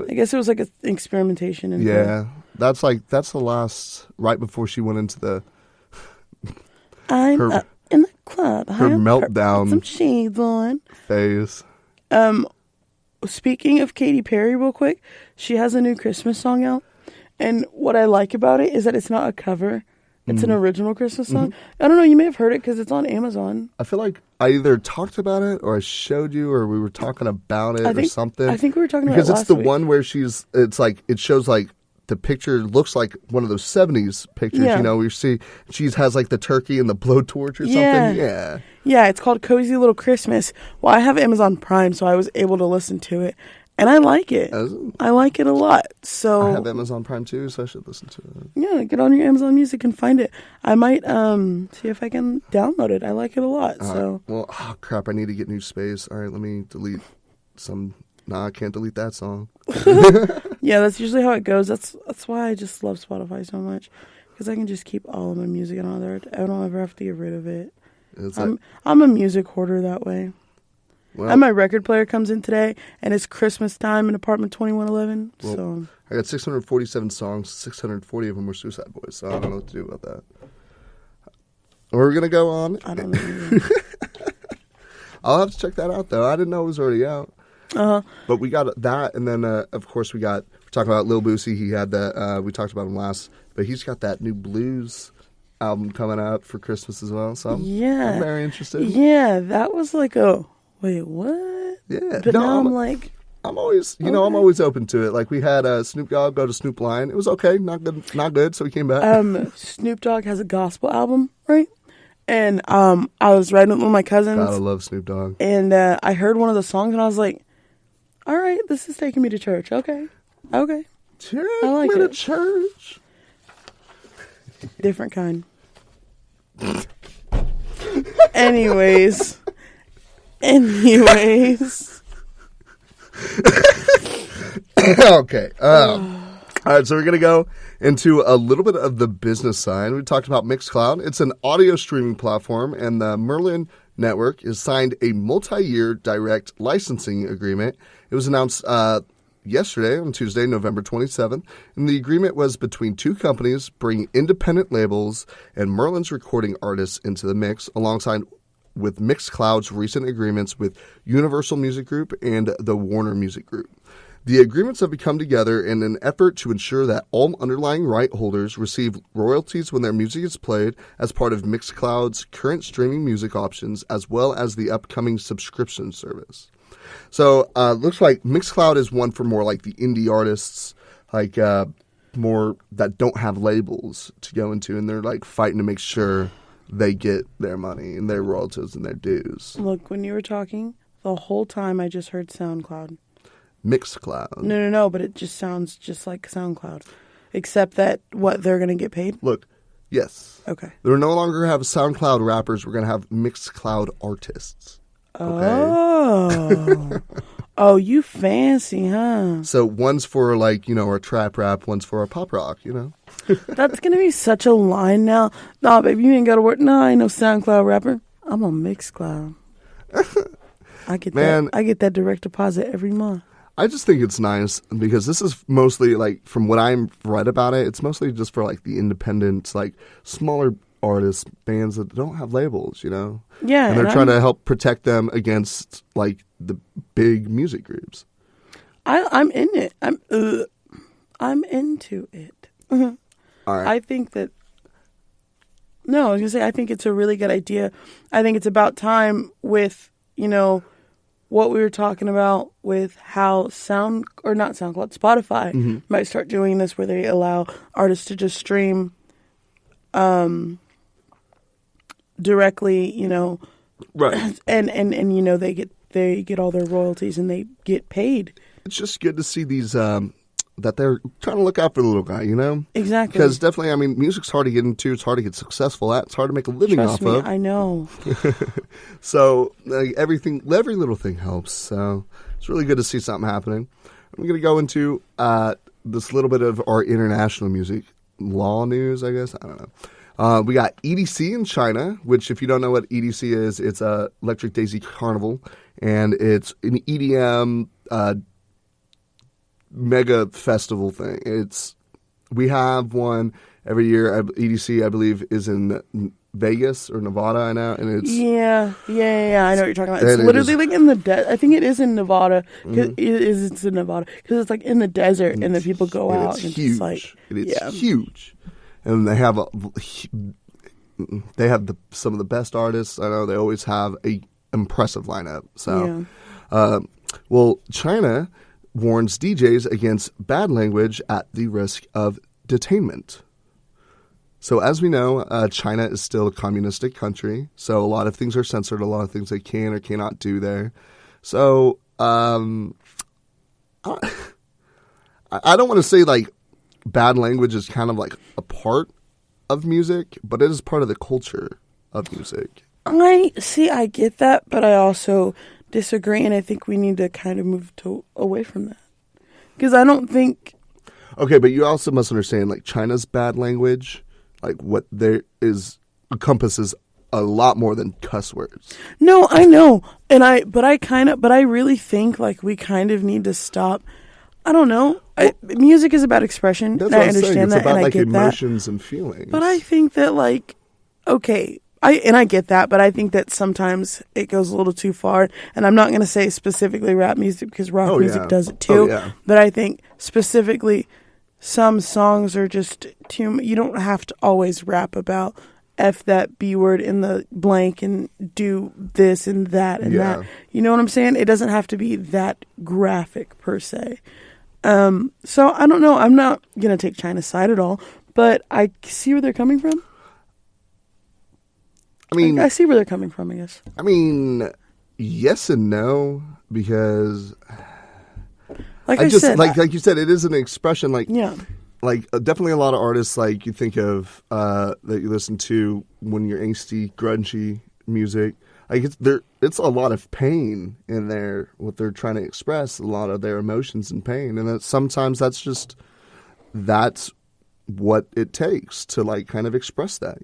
I guess it was like an experimentation. Yeah, that's the last right before she went into the. I'm up in the club. Her meltdown. Some shades on. Phase. Speaking of Katy Perry real quick, she has a new Christmas song out. And what I like about it is that it's not a cover. It's an original Christmas song. Mm-hmm. I don't know, you may have heard it because it's on Amazon. I feel like I either talked about it or I showed you or we were talking about it or something. I think we were talking about it because last it's the week. one where it shows like the picture looks like one of those 70s pictures, where you see she has like the turkey and the blowtorch or something. Yeah. Yeah, it's called Cozy Little Christmas. Well, I have Amazon Prime, so I was able to listen to it. And I like it. I like it a lot. So I have Amazon Prime too, so I should listen to it. Yeah, get on your Amazon Music and find it. I might see if I can download it. I like it a lot. So well, crap, I need to get new space. All right, let me delete some. Nah, I can't delete that song. Yeah, that's usually how it goes. That's why I just love Spotify so much, because I can just keep all of my music on there. I don't ever have to get rid of it. I'm a music hoarder that way. Well, and my record player comes in today, and it's Christmas time in apartment 2111. Well, so I got 647 songs. 640 of them were Suicide Boys, so I don't know what to do about that. We're gonna go on. I don't know. I'll have to check that out though. I didn't know it was already out. But we got that, and then of course we're talking about Lil Boosie. He had that. We talked about him last, but he's got that new blues album coming out for Christmas as well. So I'm very interested. Yeah, that was like a wait, what? Yeah, but now I'm like, I'm always, I'm always open to it. Like we had Snoop Dogg go to Snoop Lion. It was okay, not good. So he came back. Snoop Dogg has a gospel album, right? And I was riding with one of my cousins. God, I love Snoop Dogg. And I heard one of the songs, and I was like, all right, this is taking me to church. Okay. Take me to church. Different kind. Anyways. Okay. All right, so we're going to go into a little bit of the business side. We talked about Mixcloud. It's an audio streaming platform, and the Merlin Network has signed a multi-year direct licensing agreement. It was announced yesterday, on Tuesday, November 27th, and the agreement was between two companies bringing independent labels and Merlin's recording artists into the mix, alongside with Mixcloud's recent agreements with Universal Music Group and the Warner Music Group. The agreements have come together in an effort to ensure that all underlying right holders receive royalties when their music is played as part of Mixcloud's current streaming music options, as well as the upcoming subscription service. So, looks like Mixcloud is one for more like the indie artists, like more that don't have labels to go into, and they're like fighting to make sure they get their money and their royalties and their dues. Look, when you were talking, the whole time I just heard SoundCloud. Mixcloud. No, but it just sounds just like SoundCloud. Except that, what, they're going to get paid? Look, yes. Okay. They're no longer have SoundCloud rappers. We're going to have Mixcloud artists. Okay? Oh. Oh, you fancy, huh? So one's for like, our trap rap, one's for our pop rock, That's going to be such a line now. Nah, baby, you ain't got to work. Nah, I ain't no SoundCloud rapper. I'm on Mixcloud. I get Man, that. I get that direct deposit every month. I just think it's nice because this is mostly like, from what I've read about it, it's mostly just for like the independent, like smaller artists, bands that don't have labels, Yeah. And they're trying to help protect them against like the big music groups. I'm in it. I'm into it. All right. I think that. No, I was gonna say I think it's a really good idea. I think it's about time with what we were talking about with how Spotify might start doing this, where they allow artists to just stream directly, Right. and they get all their royalties and they get paid. It's just good to see these that they're trying to look out for the little guy, Exactly. Because definitely, I mean, music's hard to get into. It's hard to get successful at. It's hard to make a living Trust off me, of. I know. So every little thing helps. So it's really good to see something happening. I'm going to go into this little bit of our international music law news, I guess. I don't know. We got EDC in China, which if you don't know what EDC is, it's Electric Daisy Carnival, and it's an EDM mega festival thing. We have one every year. EDC, I believe, is in Vegas or Nevada. I know, and it's yeah. I know what you're talking about. It's literally like in the I think it is in Nevada. It's in Nevada because it's like in the desert, and then people go out. It's and huge. It's like, it's huge, and they have some of the best artists. I know they always have a impressive lineup. So, well, China warns DJs against bad language at the risk of detainment. So as we know, China is still a communistic country, so a lot of things are censored, a lot of things they can or cannot do there. So I don't want to say like bad language is kind of like a part of music, but it is part of the culture of music. I get that, but I also disagree, and I think we need to kind of move away from that. Because I don't think... Okay, but you also must understand, like, China's bad language, like, what there is, encompasses a lot more than cuss words. No, I know. But I really think, like, we kind of need to stop... I don't know. Music is about expression, That's and what I I'm saying. understand It's that, about, and I like, get that. emotions and feelings. But I think that, like, okay... I get that, but I think that sometimes it goes a little too far. And I'm not going to say specifically rap music because rock music does it too. But I think specifically some songs are just too... You don't have to always rap about F that B word in the blank and do this and that and that. You know what I'm saying? It doesn't have to be that graphic per se. So I don't know. I'm not going to take China's side at all, but I see where they're coming from. I mean, I see where they're coming from, I guess. I mean, yes and no, because like you said, it is an expression. Like, definitely a lot of artists, like you think of that you listen to when you're angsty, grungy music. Like it's a lot of pain in there. What they're trying to express, a lot of their emotions and pain, and sometimes that's what it takes to like kind of express that,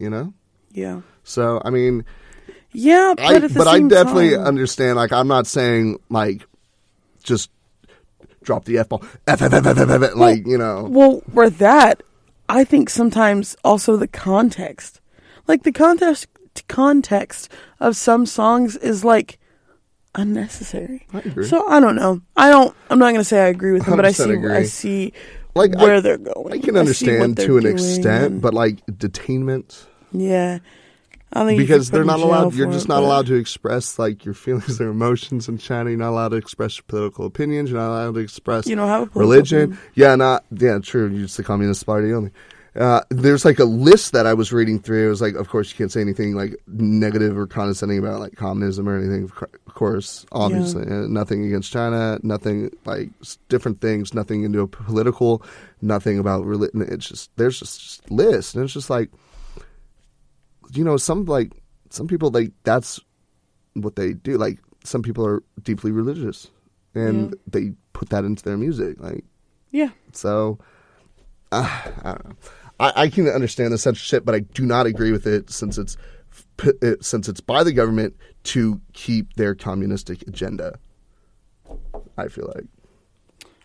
Yeah. So, I mean... Yeah, but at the I same definitely time... understand, like, I'm not saying, like, just drop the F-ball, like, Well, with that, I think sometimes also the context. Like, the context of some songs is, like, unnecessary. I agree. So I don't know. I'm not gonna say I agree with him, but I 100% agree. see Like where they're going. I can see what understand they're to an doing, extent, and- but like detainment. yeah. I think Because they're not allowed. You're for just it, not but- allowed to express like your feelings or emotions in China. You're not allowed to express your political opinions. You're not allowed to express You don't have a political religion. opinion. Yeah, true. You're just the Communist Party only. There's like a list that I was reading through. It was like, of course, you can't say anything like negative or condescending about like communism or anything. Of course, obviously, nothing against China. Nothing like different things. Nothing into a political. Nothing about religion. It's just there's just lists, and it's just like. Some people like that's what they do. Like some people are deeply religious, and they put that into their music. Like, Yeah. so I don't know. I can understand the censorship, but I do not agree with it since it's by the government to keep their communistic agenda. I feel like.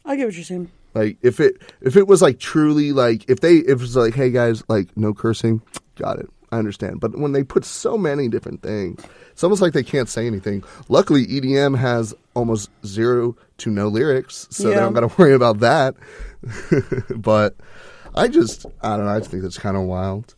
I get what you're saying. Like if it was like truly like if it was like, hey guys, like no cursing, got it. I understand. But when they put so many different things, it's almost like they can't say anything. Luckily, EDM has almost 0 to no lyrics, so they don't got to worry about that. But I don't know. I just think that's kind of wild.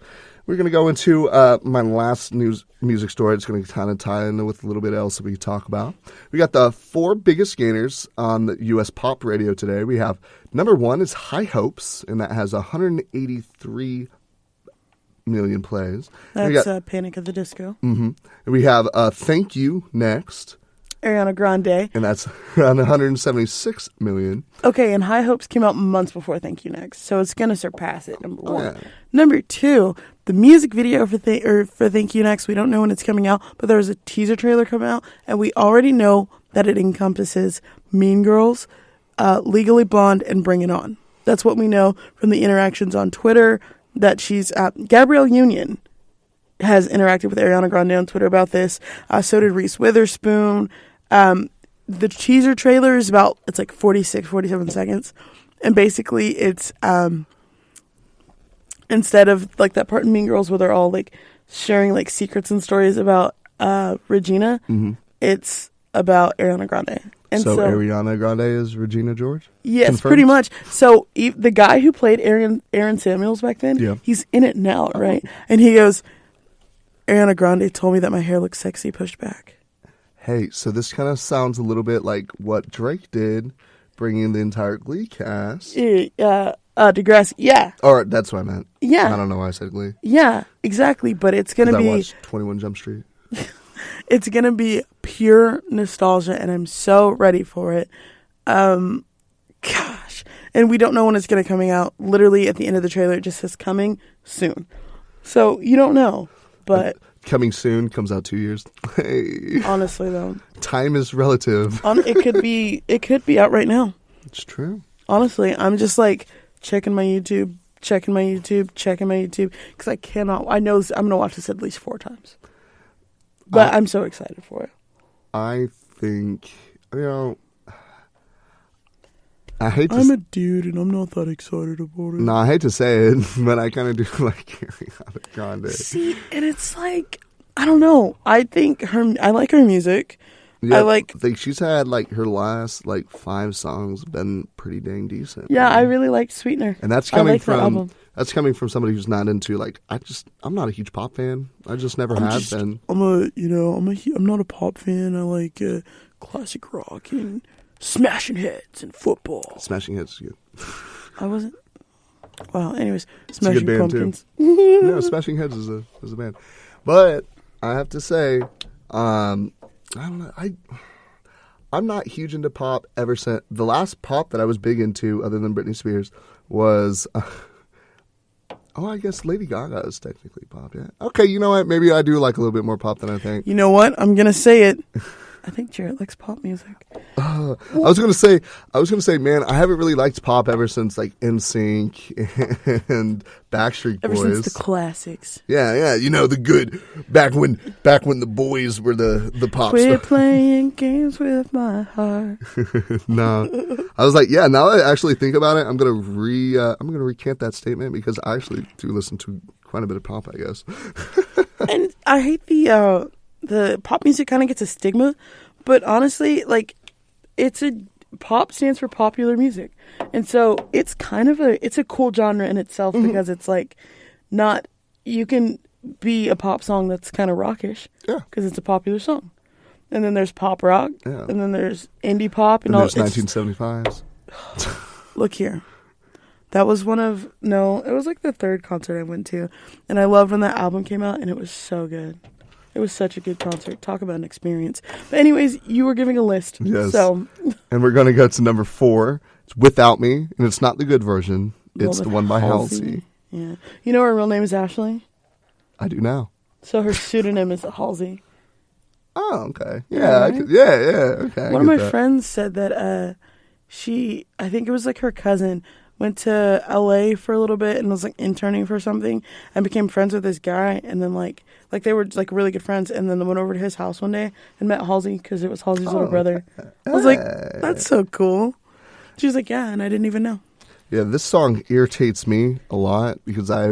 We're going to go into my last music story. It's going to kind of tie in with a little bit else that we talk about. We got the 4 biggest gainers on the U.S. pop radio today. We have number 1 is High Hopes, and that has 183 million plays. That's Panic at the Disco. Mm-hmm. And we have Thank You next. Ariana Grande. And that's around 176 million. Okay, and High Hopes came out months before Thank You Next, so it's going to surpass it, number 1. Yeah. Number 2, the music video for Thank You Next, we don't know when it's coming out, but there was a teaser trailer coming out, and we already know that it encompasses Mean Girls, Legally Blonde, and Bring It On. That's what we know from the interactions on Twitter, that she's Gabrielle Union has interacted with Ariana Grande on Twitter about this. So did Reese Witherspoon. The teaser trailer is it's like 47 seconds. And basically it's instead of like that part in Mean Girls where they're all like sharing like secrets and stories about Regina, it's about Ariana Grande. And so Ariana Grande is Regina George? Yes, Confirmed? pretty much. So the guy who played Aaron Samuels back then, he's in it now, right? And he goes, Ariana Grande told me that my hair looks sexy pushed back. Hey, so this kind of sounds a little bit like what Drake did, bringing the entire Glee cast. Degrassi, yeah. Or that's what I meant. Yeah. I don't know why I said Glee. Yeah, exactly. But it's going to be... I watched 21 Jump Street. It's going to be pure nostalgia, and I'm so ready for it. Gosh. And we don't know when it's going to coming out. Literally, at the end of the trailer, it just says coming soon. So, you don't know. But coming soon comes out 2 years. Hey. Honestly, though. Time is relative. It could be out right now. It's true. Honestly, I'm just like checking my YouTube, because I cannot. I know I'm going to watch this at least 4 times. But I'm so excited for it. I think, I hate to... I'm a dude, and I'm not that excited about it. No, I hate to say it, but I kind of do like Ariana Grande. See, and it's like, I don't know. I like her music. Yeah, I think she's had like her last like 5 songs been pretty dang decent. Yeah, man. I really like Sweetener. And that's coming that album. That's coming from somebody who's not into like I'm not a huge pop fan. I just never have been. I'm not a pop fan. I like classic rock and Smashing Heads and football. Smashing Heads is good. I wasn't. Well, anyways, Smashing Smashing Pumpkins. No, Smashing Heads is a band. But I have to say, I don't know. I'm not huge into pop ever since the last pop that I was big into, other than Britney Spears, was. I guess Lady Gaga is technically pop. Yeah. Okay, you know what? Maybe I do like a little bit more pop than I think. You know what? I'm gonna say it. I think Jarrett likes pop music. I was gonna say, man, I haven't really liked pop ever since like NSYNC and Backstreet Boys. Ever since the classics. Yeah, the good back when the boys were the pop Quit stars. playing games with my heart. No, I was like, yeah. Now that I actually think about it, I'm gonna recant that statement because I actually do listen to quite a bit of pop, I guess. And I hate the pop music kind of gets a stigma, But honestly, like, pop stands for popular music. And so it's kind of it's a cool genre in itself because it's like not, you can be a pop song that's kind of rockish. Yeah. Because it's a popular song. And then there's pop rock. Yeah. And then there's indie pop. And there's 1975s. Look here. That was it was like the third concert I went to. And I loved when that album came out, and it was so good. It was such a good concert. Talk about an experience. But anyways, you were giving a list. Yes. So. And we're going to go to number 4. It's Without Me, and it's not the good version. It's the one by Halsey. Yeah. You know her real name is Ashley? I do now. So her pseudonym is Halsey. Oh, okay. Yeah, right? Okay. One of my friends said that I think it was like her cousin, went to LA for a little bit and was like interning for something and became friends with this guy, and then like they were like really good friends, and then they went over to his house one day and met Halsey because it was Halsey's little brother. I was like, that's so cool. She was like, yeah, and I didn't even know. Yeah, this song irritates me a lot because I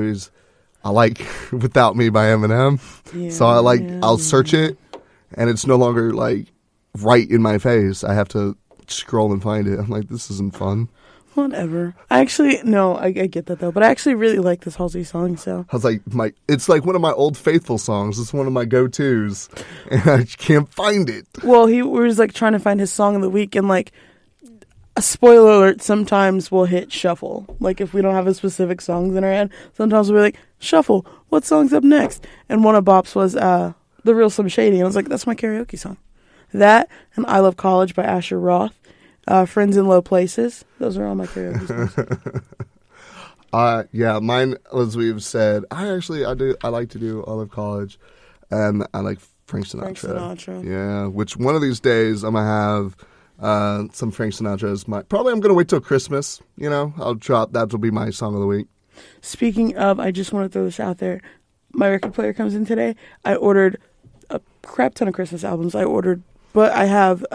like Without Me by Eminem. Yeah, so I'll search it and it's no longer like right in my face. I have to scroll and find it. I'm like, this isn't fun. Whatever. I get that though, but I actually really like this Halsey song. So I was like, it's like one of my old faithful songs. It's one of my go-tos, and I can't find it. Well, he was like trying to find his song of the week, and like, a spoiler alert, sometimes we'll hit shuffle. Like if we don't have a specific songs in our head, sometimes we'll be like, shuffle, what song's up next? And one of Bop's was The Real Slim Shady. And I was like, that's my karaoke song. That and I Love College by Asher Roth. Friends in Low Places. Those are all my karaoke songs. Yeah, mine, as we've said, I like to do I Love College, and I like Frank Sinatra. Yeah, which one of these days I'm going to have some Frank Sinatra as probably I'm going to wait till Christmas, I'll drop, that'll be my song of the week. Speaking of, I just want to throw this out there. My record player comes in today. I ordered a crap ton of Christmas albums. But I have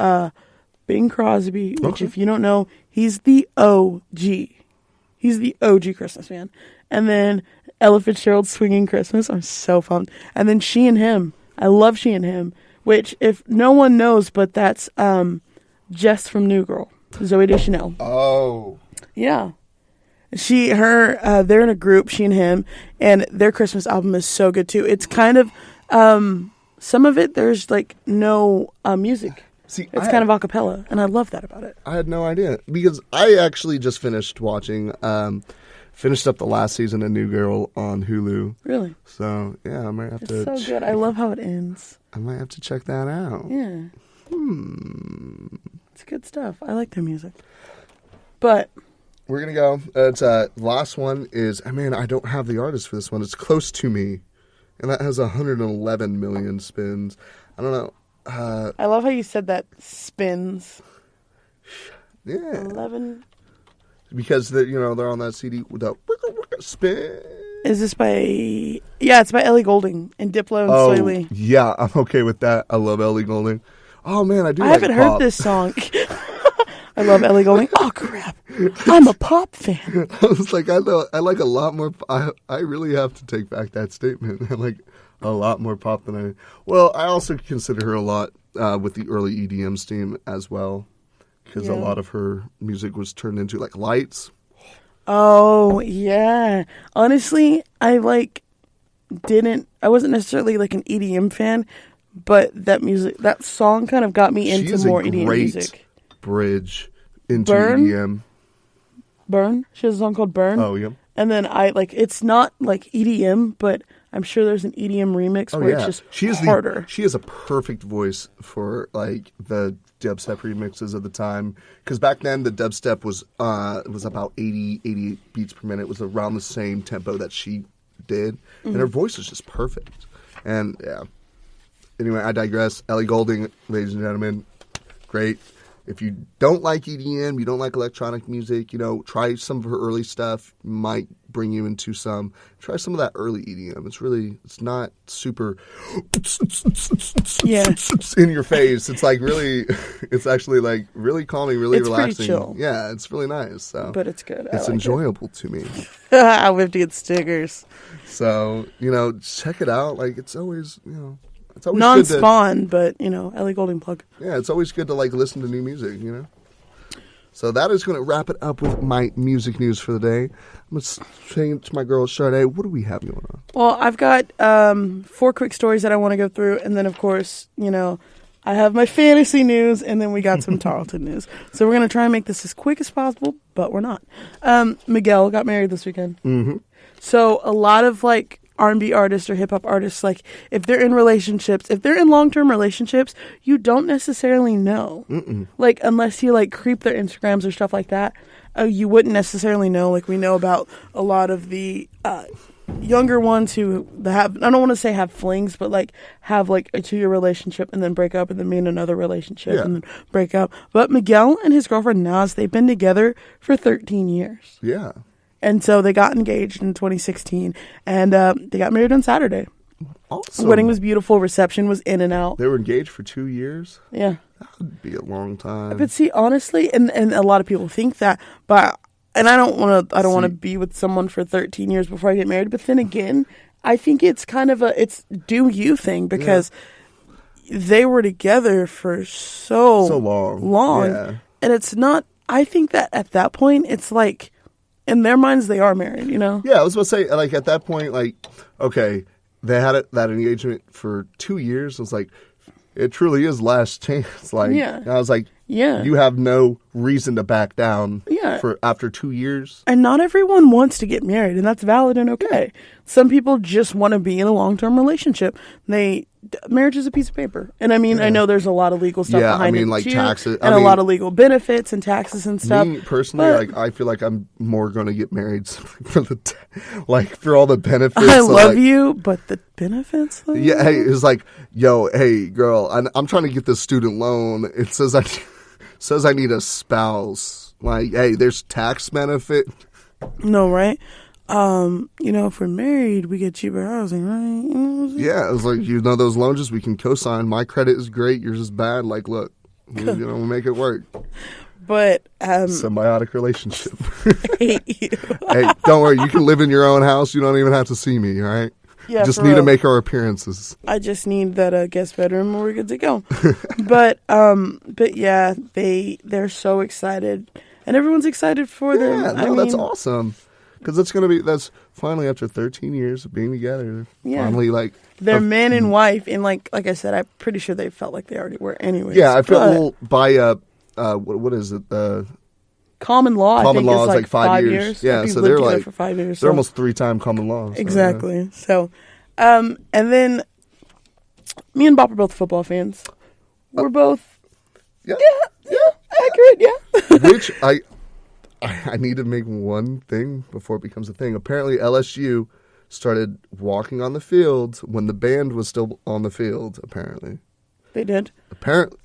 Bing Crosby, which if you don't know, he's the OG. He's the OG Christmas man. And then Ella Fitzgerald's Swinging Christmas. I'm so pumped. And then She and Him. I love She and Him, which if no one knows, but that's Jess from New Girl, Zooey Deschanel. Oh. Yeah. They're in a group, She and Him, and their Christmas album is so good too. It's kind of, some of it, there's like no music. See, it's kind of a cappella, and I love that about it. I had no idea, because I actually just finished up the last season of New Girl on Hulu. Really? So, yeah, I might have to... It's so good. I love how it ends. I might have to check that out. Yeah. It's good stuff. I like their music. But... We're going to go. It's last one is... I don't have the artist for this one. It's Close to Me, and that has 111 million spins. I don't know. I love how you said that, spins. Yeah. 11. Because they're on that CD with that spin. Is this by? Yeah, it's by Ellie Goulding and Diplo and Sway Lee. Yeah, I'm okay with that. I love Ellie Goulding. Oh man, I haven't heard this song. I love Ellie Goulding. Oh crap! I'm a pop fan. I was like, I like a lot more. I really have to take back that statement. I like a lot more pop than I. Well, I also consider her a lot with the early EDM steam as well, because a lot of her music was turned into like Lights. Oh yeah. Honestly, I wasn't necessarily like an EDM fan, but that song kind of got me into more EDM music. Bridge into EDM. Burn. She has a song called Burn. Oh yeah. And then it's not like EDM, but I'm sure there's an EDM remix where it's just harder. She has a perfect voice for like the dubstep remixes of the time, because back then the dubstep was about 88 beats per minute. It was around the same tempo that she did, and her voice was just perfect. And yeah. Anyway, I digress. Ellie Goulding, ladies and gentlemen, great. If you don't like EDM, you don't like electronic music, try some of her early stuff. Might bring you into some. Try some of that early EDM. It's not super in your face. It's like really, it's actually like really calming, really relaxing. Pretty chill. Yeah, it's really nice. So, but it's good. It's enjoyable to me. I have to get stickers. So, check it out. Like, it's always, It's always non-spawn, but Ellie Goulding plug. Yeah, it's always good to like listen to new music, So that is going to wrap it up with my music news for the day. I'm going to change to my girl Sade. What do we have going on? Well, I've got 4 quick stories that I want to go through, and then of course, I have my fantasy news, and then we got some Tarleton news. So we're going to try and make this as quick as possible, but we're not. Miguel got married this weekend. Mm-hmm. So a lot of like R&B artists or hip hop artists, like if they're in relationships, if they're in long-term relationships, you don't necessarily know. Like unless you like creep their Instagrams or stuff like that, you wouldn't necessarily know. Like we know about a lot of the younger ones who have, I don't want to say have flings, but like have like a 2-year relationship and then break up and then be in another relationship and then break up. But Miguel and his girlfriend Naz, they've been together for 13 years. Yeah. And so they got engaged in 2016, and they got married on Saturday. Awesome. Wedding was beautiful. Reception was in and out. They were engaged for 2 years? Yeah. That would be a long time. But see, honestly, and a lot of people think that, but and I don't want to be with someone for 13 years before I get married. But then again, I think it's kind of it's do you thing because they were together for so long. Yeah. And it's not. I think that at that point, it's like. In their minds, they are married, Yeah, I was about to say, like, at that point, like, okay, they had that engagement for 2 years. I was like, it truly is last chance. Like, I was like, you have no reason to back down for after 2 years. And not everyone wants to get married, and that's valid and okay. Some people just want to be in a long-term relationship. Marriage is a piece of paper. And I mean, I know there's a lot of legal stuff behind it, like too, taxes. And a lot of legal benefits and taxes and stuff. Me, personally, like, I feel like I'm more going to get married for for all the benefits. I love you, but the benefits, though? Yeah, hey, it's like, hey, girl, I'm trying to get this student loan. It says I need a spouse. Like, hey, there's tax benefit. No, right? If we're married, we get cheaper housing, right? Yeah, it's like, those loans we can co-sign. My credit is great. Yours is bad. Like, look, we'll make it work. But, symbiotic relationship. I hate you. Hey, don't worry. You can live in your own house. You don't even have to see me, all right? Yeah, just need to make our appearances. I just need that guest bedroom and we're good to go. But yeah, they're so excited. And everyone's excited for them. Yeah, that's awesome. Because that's finally after 13 years of being together. Yeah. Finally, like. They're man and wife. And like I said, I'm pretty sure they felt like they already were anyways. Yeah, I feel by, what is it? Common law, common I think, law is like 5 years. Yeah, so they're like for 5 years. They're almost 3-time common law. So, exactly. Yeah. So, and then me and Bob are both football fans. We're both. Yeah, accurate. Yeah. Which I need to make one thing before it becomes a thing. Apparently, LSU started walking on the field when the band was still on the field. Apparently, they did. Apparently,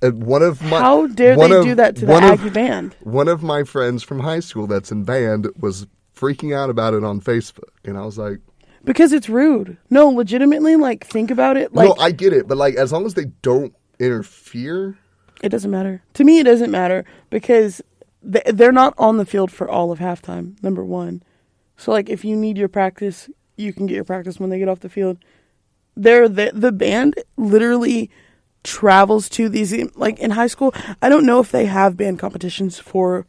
how dare they do that to the Aggie band? One of my friends from high school that's in band was freaking out about it on Facebook, and I was like, because it's rude. No, legitimately, like think about it. Like, no, I get it, but like as long as they don't interfere, it doesn't matter. To me, it doesn't matter because. They're not on the field for all of halftime, number one. So, like, if you need your practice, you can get your practice when they get off the field. The band literally travels to these, like, in high school. I don't know if they have band competitions for,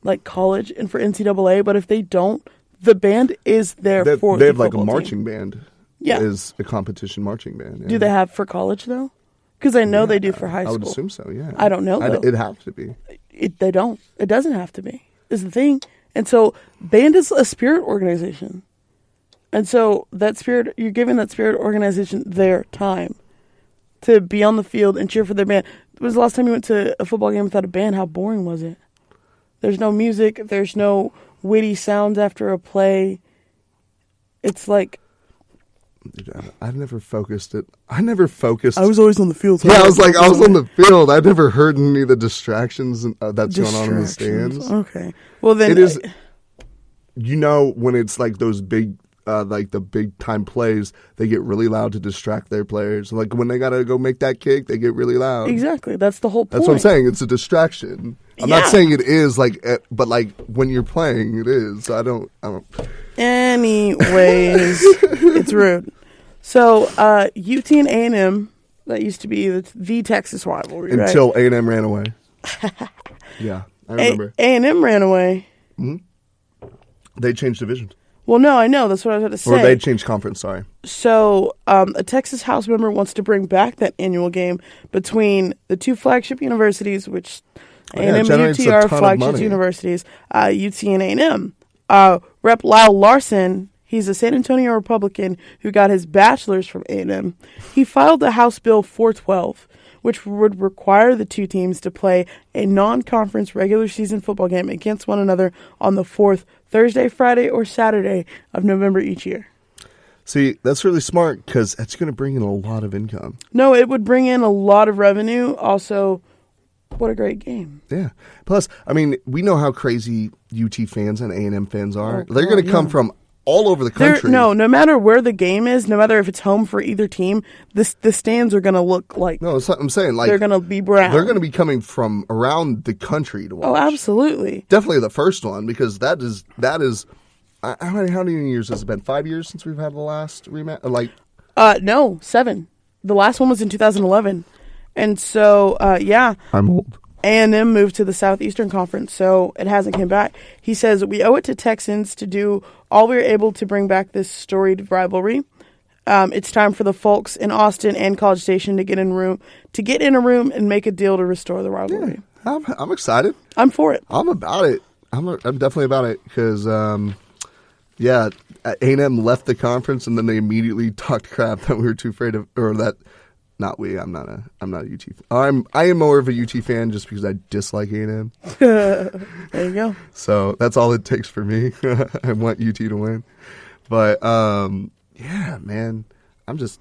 like, college and for NCAA, but if they don't, the band is there for they have, like, a team. marching band. Yeah. Is a competition marching band. Yeah. Do they have for college, though? Because I know they do for high school. I would assume so, yeah. I don't know, though. It'd have to be. They don't. It doesn't have to be, is the thing. And so band is a spirit organization. And so that spirit, you're giving that spirit organization their time to be on the field and cheer for their band. When was the last time you went to a football game without a band? How boring was it? There's no music. There's no witty sounds after a play. It's like... I never focused it. I never focused. I was always on the field. So I was on the field. I never heard any of the distractions that's going on in the stands. Okay. Well, then... It is... when it's like those big... like the big time plays, they get really loud to distract their players. Like when they gotta go make that kick, they get really loud. Exactly, that's the whole point. That's what I'm saying. It's a distraction. I'm not saying it is but like when you're playing, it is. I don't. Anyways, it's rude. So UT and A&M That used to be the Texas rivalry, right? Until A&M ran away. Yeah, I remember. A&M ran away. They changed divisions. Well, no, I know. That's what I was going to say. Or they changed conference, sorry. So a Texas House member wants to bring back that annual game between the two flagship universities, which A&M and UT are flagship universities, UT and A&M. Rep. Lyle Larson, he's a San Antonio Republican who got his bachelor's from A&M. He filed the House Bill 412, which would require the two teams to play a non-conference regular season football game against one another on the fourth Thursday, Friday, or Saturday of November each year. See, that's really smart because that's going to bring in a lot of income. No, it would bring in a lot of revenue. Also, what a great game. Yeah. Plus, I mean, we know how crazy UT fans and A&M fans are. Oh, They're going to come from all over the country. No matter where the game is, no matter if it's home for either team, the stands are going to look like... No, that's what I'm saying. Like, they're going to be brown. They're going to be coming from around the country to watch. Oh, absolutely. Definitely the first one, because that is how many years has it been? 5 years since we've had the last rematch? No, 7. The last one was in 2011. And so, yeah. I'm old. A&M moved to the Southeastern Conference, so it hasn't come back. He says, we owe it to Texans to do all we're able to bring back this storied rivalry. It's time for the folks in Austin and College Station to get in a room and make a deal to restore the rivalry. Yeah, I'm excited. I'm for it. I'm about it. I'm definitely about it because, A&M left the conference and then they immediately talked crap that we were too afraid of, or that. Not we. I'm not a UT fan. I am more of a UT fan just because I dislike A&M. There you go. So that's all it takes for me. I want UT to win. But yeah, man, it's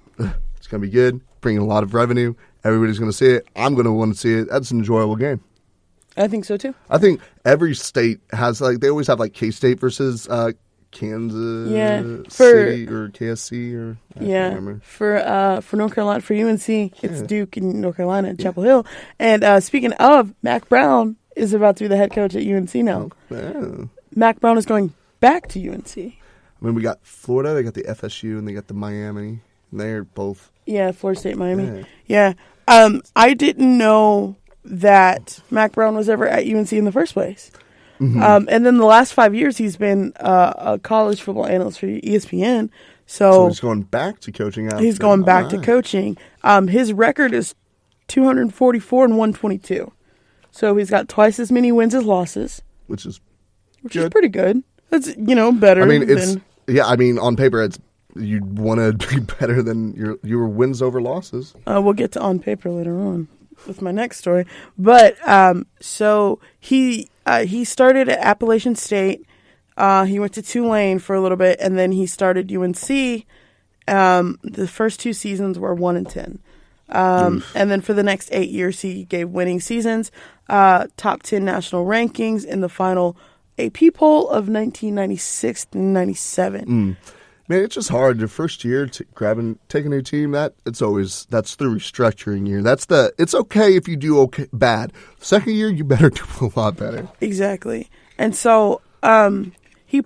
gonna be good. Bringing a lot of revenue. Everybody's gonna see it. I'm gonna want to see it. That's an enjoyable game. I think so too. I think every state has they always have K-State versus Kansas City or KSC or I can't remember. For North Carolina, for UNC, it's Duke in North Carolina at Chapel Hill. And speaking of, Mac Brown is about to be the head coach at UNC now. Oh. Mac Brown is going back to UNC. I mean, we got Florida, they got the FSU, and they got the Miami. And they're both. Yeah, Florida State, Miami. Yeah. I didn't know that Mac Brown was ever at UNC in the first place. Mm-hmm. And then the last 5 years, he's been a college football analyst for ESPN. So he's going back to coaching. He's going back to coaching. His record is 244 and 122. So he's got twice as many wins as losses, which is pretty good. That's better. I mean, on paper, you'd want to be better than your wins over losses. We'll get to on paper later on with my next story. But so he started at Appalachian State. He went to Tulane for a little bit, and then he started UNC. The first 2 seasons were 1-10. And then for the next 8 years, he gave winning seasons, top 10 national rankings in the final AP poll of 1996 and 97. Man, it's just hard. The first year to take a new team, that's the restructuring year. It's okay if you do bad. Second year, you better do a lot better. Exactly. And so, he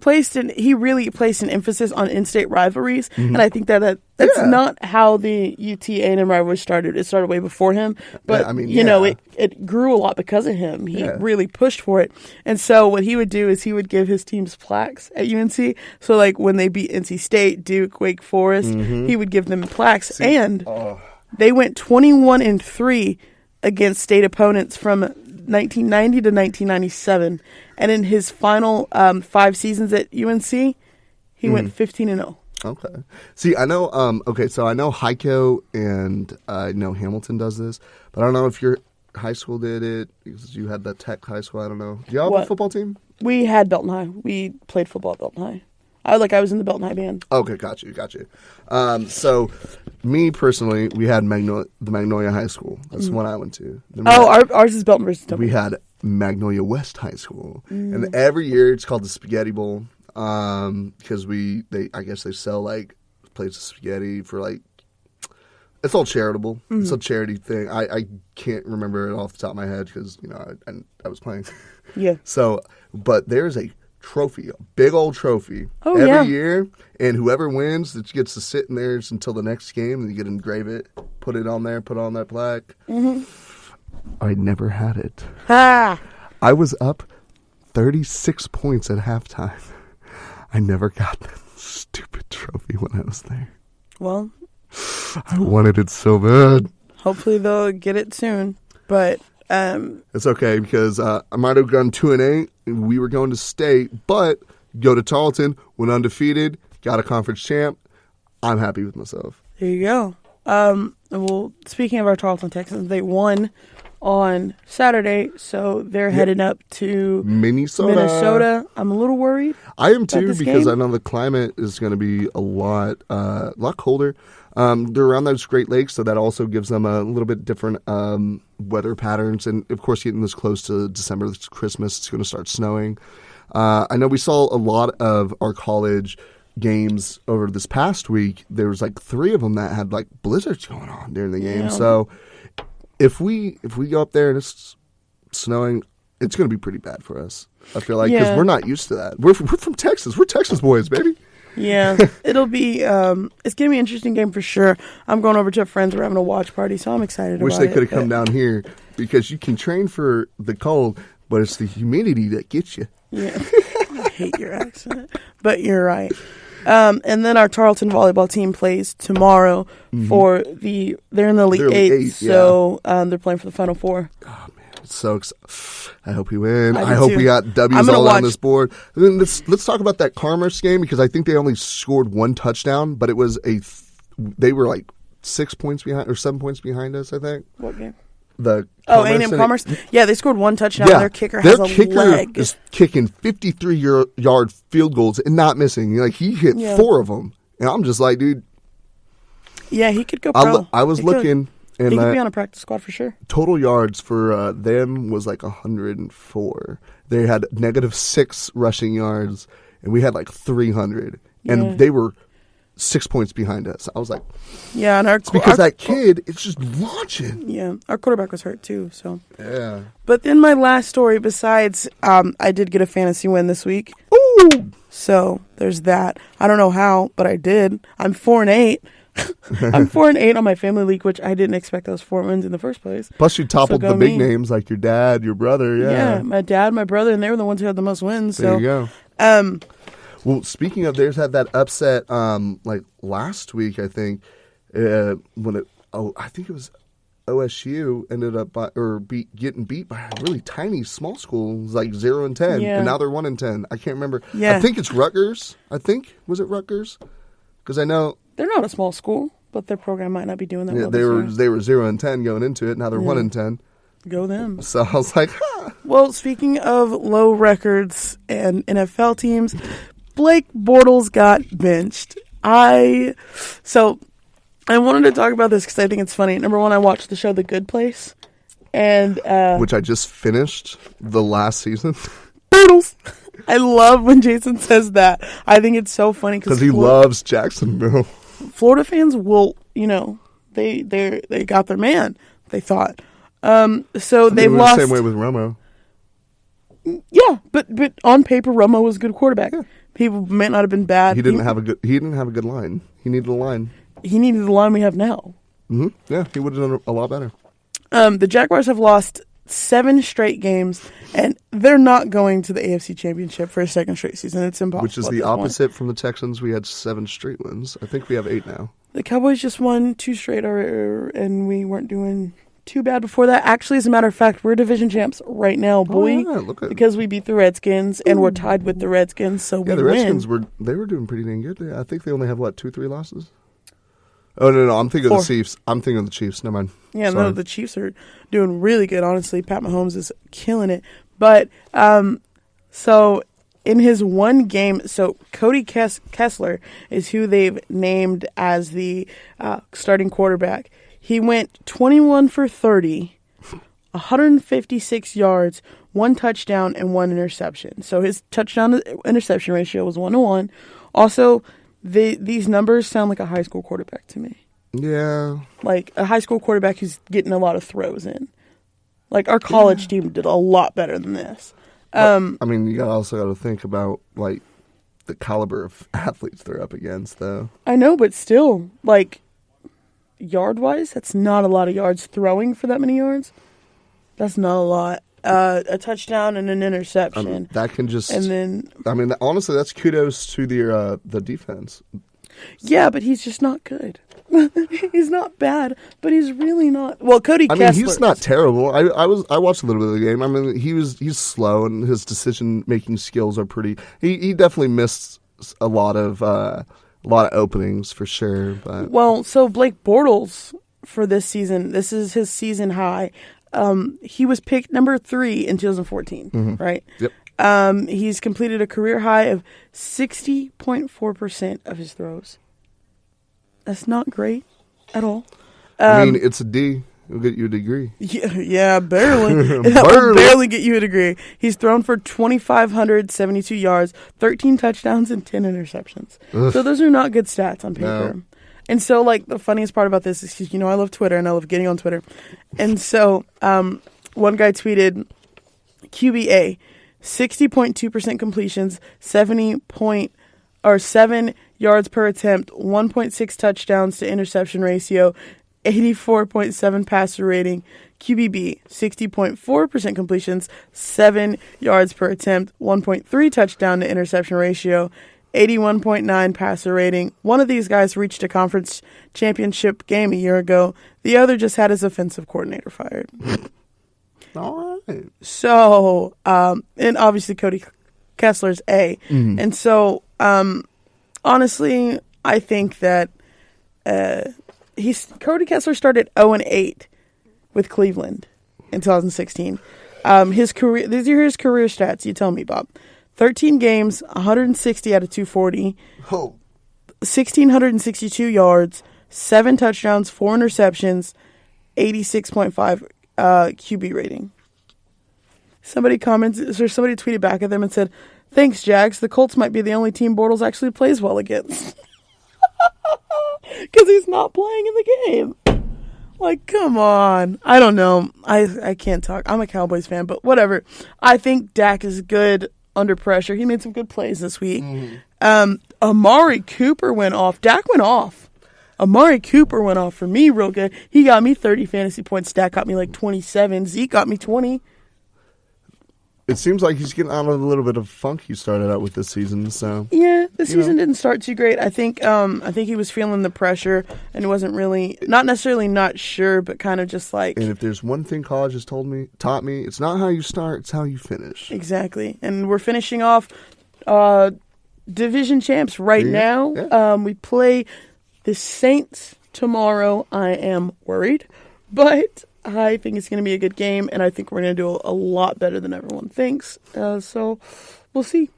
really placed an emphasis on in-state rivalries, and I think that's not how the UT A&M rivalry started. It started way before him, but it grew a lot because of him. He really pushed for it, and so what he would do is he would give his teams plaques at UNC. So like when they beat NC State, Duke, Wake Forest, he would give them plaques, they went 21-3 against state opponents from 1990 to 1997. And in his final 5 seasons at UNC, he went 15-0. Okay. See, I know. So I know Heiko and I know Hamilton does this, but I don't know if your high school did it because you had that Tech high school. I don't know. Do y'all have a football team? We had Belton High. We played football at Belton High. I was in the Belton High band. Okay, got you. So, me personally, we had the Magnolia High School. That's the one I went to. Ours is Belton versus Temple. We had Magnolia West High School, and every year it's called the Spaghetti Bowl because I guess they sell plates of spaghetti for it's all charitable. It's a charity thing. I can't remember it off the top of my head because I was playing. Yeah. So, but there's a trophy, a big old trophy every year, and whoever wins, it gets to sit in there until the next game, and you get to engrave it put it on there, put on that plaque. Mm-hmm. I never had it. Ah. I was up 36 points at halftime. I never got that stupid trophy when I was there. Well, I wanted it so bad. hopefully they'll get it soon. But it's okay because I might have gone 2-8. And we were going to state, but go to Tarleton, went undefeated, got a conference champ. I'm happy with myself. there you go. Well, speaking of our Tarleton Texans, they won on Saturday, so they're heading up to Minnesota. I'm a little worried. I am too, this because game. I know the climate is going to be a lot colder. They're around those Great Lakes, so that also gives them a little bit different weather patterns. And of course, getting this close to December, it's Christmas, it's going to start snowing. I know we saw a lot of our college games over this past week. There was like 3 of them that had like blizzards going on during the game. Yeah. So if we go up there and it's snowing, it's going to be pretty bad for us. I feel like because we're not used to that. We're from Texas. We're Texas boys, baby. Yeah, it'll be. It's gonna be an interesting game for sure. I'm going over to a friend's. We're having a watch party, so I'm excited. Wish about they it. could have come down here because you can train for the cold, but it's the humidity that gets you. Yeah, I hate your accent, but you're right. And then our Tarleton volleyball team plays tomorrow for they're in the Elite Eight, so they're playing for the Final Four. Oh man, it's so exciting. I hope we win. I I do hope too. we got W's I'm all gonna on this board. And then let's talk about that Commerce game because I think they only scored 1 touchdown, but it was they were like 6 points behind or 7 points behind us. I think. What game? The A&M Commerce. Yeah, they scored 1 touchdown. Yeah, Their kicker has a leg. is kicking 53-yard field goals and not missing. Like he hit 4 of them, and I'm just like, dude. Yeah, he could go pro. I was looking, and he could be on a practice squad for sure. Total yards for them was like 104. They had -6 rushing yards, and we had like 300, and they were 6 points behind us. I was like, yeah, and because that kid is just launching. Yeah, our quarterback was hurt too. So yeah. But then my last story, besides, I did get a fantasy win this week. Ooh. So there's that. I don't know how, but I did. I'm 4-8. I'm 4-8 on my family league, which I didn't expect those 4 wins in the first place. Plus, you toppled the big me. names like your dad, your brother. Yeah, my dad, my brother, and they were the ones who had the most wins. There so you go. Well, speaking of, there's had that upset like last week. I think I think it was OSU ended up getting beat by a really tiny small school, like 0-10, and now they're 1-10. I can't remember. Yeah. I think it's Rutgers. Was it Rutgers? Because I know they're not a small school, but their program might not be doing that well. they were 0-10 going into it. Now they're 1-10. Go them. So I was like, huh. Well, speaking of low records and NFL teams, Blake Bortles got benched. I wanted to talk about this because I think it's funny. Number one, I watched the show The Good Place, and which I just finished the last season. Bortles. I love when Jason says that. I think it's so funny because he loves Jacksonville. Florida fans will, they got their man. They thought. So they've lost. The same way with Romo. Yeah, but on paper, Romo was a good quarterback. Yeah. People may not have been bad. He didn't have a good line. He needed a line. He needed the line we have now. Mm-hmm. Yeah, he would have done a lot better. The Jaguars have lost 7 straight games, and they're not going to the AFC Championship for a second straight season. It's impossible. Which is the opposite from the Texans. We had 7 straight wins. I think we have 8 now. The Cowboys just won 2 straight, and we weren't doing too bad before that. Actually, as a matter of fact, we're division champs right now, boy. Oh, yeah, because we beat the Redskins, and we're tied with the Redskins, so we the win. Redskins were doing pretty dang good. I think they only have 2-3 losses. Oh no! I'm thinking 4. of the Chiefs. I'm thinking of the Chiefs. Never mind. Yeah, Sorry. no, the Chiefs are doing really good. Honestly, Pat Mahomes is killing it. But so in his one game, so Cody Kessler is who they've named as the starting quarterback. He went 21 for 30, 156 yards, 1 touchdown, and 1 interception. So his touchdown-interception ratio was 1-1. Also, these numbers sound like a high school quarterback to me. Yeah. Like a high school quarterback who's getting a lot of throws in. Like our college team did a lot better than this. You also got to think about like the caliber of athletes they're up against, though. I know, but still, like yard-wise, that's not a lot of yards. Throwing for that many yards, that's not a lot. A touchdown and an interception. That can just... And then... I mean, honestly, that's kudos to the defense. Yeah, but he's just not good. He's not bad, but he's really not... Well, Cody Kessler... I mean, he's not terrible. I watched a little bit of the game. I mean, he's slow, and his decision-making skills are pretty... He definitely missed a lot of openings, for sure. But. Well, so Blake Bortles, for this season, this is his season high. He was picked number 3 in 2014, right? Yep. He's completed a career high of 60.4% of his throws. That's not great at all. I mean, it's a D. It'll get you a degree. Yeah, barely. That will barely get you a degree. He's thrown for 2,572 yards, 13 touchdowns, and 10 interceptions. Ugh. So those are not good stats on paper. No. And so, like, the funniest part about this is, I love Twitter, and I love getting on Twitter. And so, one guy tweeted, QBA, 60.2% completions, 7 yards per attempt, 1.6 touchdowns to interception ratio, 84.7 passer rating. QBB, 60.4% completions, 7 yards per attempt, 1.3 touchdown to interception ratio, 81.9 passer rating. One of these guys reached a conference championship game a year ago. The other just had his offensive coordinator fired. All right. So, and obviously Cody Kessler's A. Mm-hmm. And so, honestly, I think that Cody Kessler started 0-8 with Cleveland in 2016. His career, these are his career stats. You tell me, Bob. 13 games, 160 out of 240, 1,662 yards, 7 touchdowns, 4 interceptions, 86.5 QB rating. Somebody tweeted back at them and said, "Thanks, Jags. The Colts might be the only team Bortles actually plays well against." Because he's not playing in the game. Like, come on. I don't know. I can't talk. I'm a Cowboys fan, but whatever. I think Dak is good under pressure. He made some good plays this week. Mm-hmm. Amari Cooper went off. Dak went off. Amari Cooper went off for me real good. He got me 30 fantasy points. Dak got me like 27. Zeke got me 20. It seems like he's getting out of a little bit of funk he started out with this season. So yeah, the season didn't start too great. I think he was feeling the pressure and wasn't really, not necessarily not sure, but kind of just like. And if there's one thing college has taught me, it's not how you start, it's how you finish. Exactly. And we're finishing off division champs right now. Yeah. We play the Saints tomorrow. I am worried, but I think it's going to be a good game, and I think we're going to do a lot better than everyone thinks. So we'll see.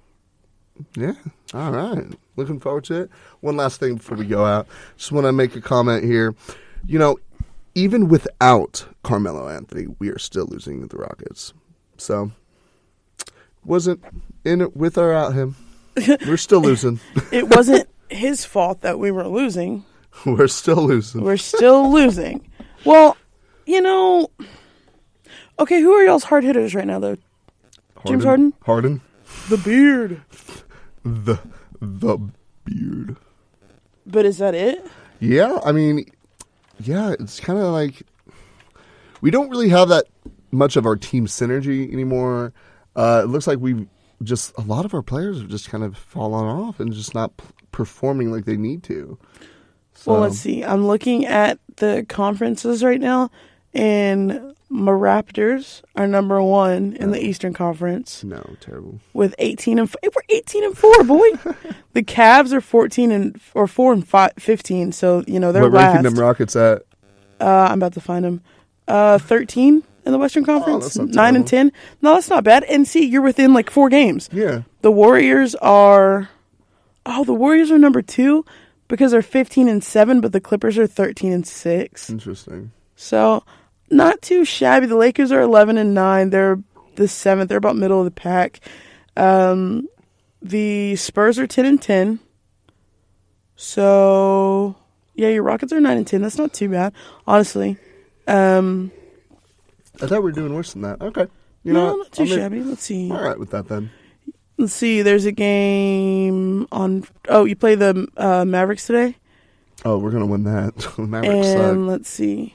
Yeah. All right. Looking forward to it. One last thing before we go out. Just want to make a comment here. Even without Carmelo Anthony, we are still losing to the Rockets. So, wasn't in it with or out him. We're still losing. It wasn't his fault that we were losing. We're still losing. We're still losing. Well, okay, who are y'all's hard hitters right now, though? James Harden? Harden. The beard. The beard. But is that it? Yeah, I mean, it's kind of like we don't really have that much of our team synergy anymore. It looks like a lot of our players have just kind of fallen off and just not performing like they need to. So. Well, let's see. I'm looking at the conferences right now. And my Raptors are number 1 in the Eastern Conference. No, terrible. With 18-4. We're 18-4, boy. The Cavs are 4-15. So they're last. What ranking them Rockets at? I'm about to find them. 13 in the Western Conference. 9-10. No, that's not bad. And see, you're within like 4 games. Yeah. The Warriors are number 2 because they're 15-7, but the Clippers are 13-6. Interesting. So. Not too shabby. The Lakers are 11-9. They're the 7th. They're about middle of the pack. The Spurs are 10-10. So, yeah, your Rockets are 9-10. That's not too bad, honestly. I thought we were doing worse than that. Okay. Not too shabby. Let's see. All right with that then. Let's see. There's a game on. Oh, you play the Mavericks today? Oh, we're going to win that. The Mavericks And suck. let's see.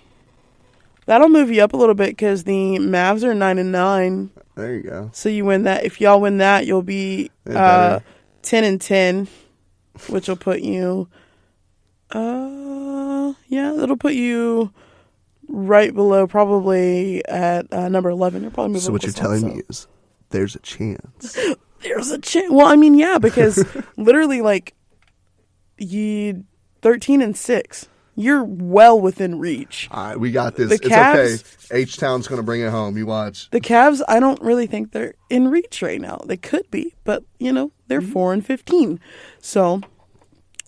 That'll move you up a little bit because the Mavs are 9-9. There you go. So you win that. If y'all win that, you'll be better. 10-10, which will put you. That'll put you right below, probably at number 11. You'll probably move. So up what a you're spot, telling so. me is there's a chance. There's a chance. Well, I mean, yeah, because literally, like, you 13-6. You're well within reach. All right, we got this. The It's Cavs- okay. H-Town's going to bring it home. You watch. The Cavs, I don't really think they're in reach right now. They could be, but they're 4-15. So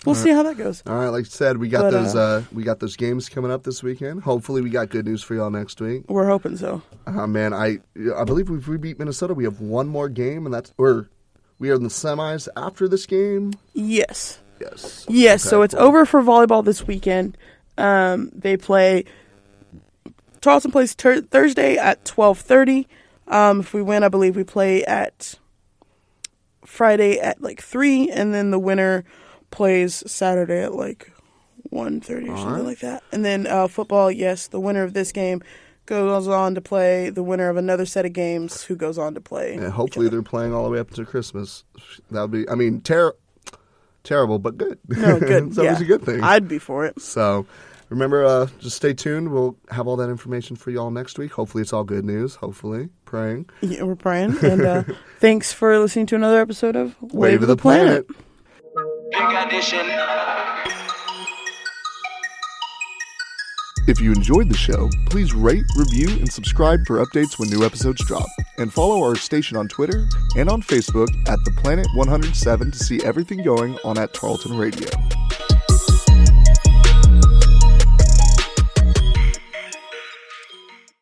we'll see how that goes. All right, like I said, we got But, we got those games coming up this weekend. Hopefully, we got good news for y'all next week. We're hoping so. Man, I believe if we beat Minnesota, we have one more game, and we are in the semis after this game. Yes. Yes. Yes, Okay, so it's cool. over for volleyball this weekend. They play. Charleston plays Thursday at 12:30. If we win, I believe we play at Friday at like 3, and then the winner plays Saturday at like 1:30 or something like that. And then football, yes, the winner of this game goes on to play the winner of another set of games, who goes on to play. And hopefully, they're playing all the way up to Christmas. That would be, I mean, terrible, but good. No, good. It's always a good thing. I'd be for it. So, remember, just stay tuned. We'll have all that information for y'all next week. Hopefully, it's all good news. Hopefully, praying. Yeah, we're praying. And thanks for listening to another episode of Wave of the Planet. If you enjoyed the show, please rate, review, and subscribe for updates when new episodes drop. And follow our station on Twitter and on Facebook at The Planet 107 to see everything going on at Tarleton Radio.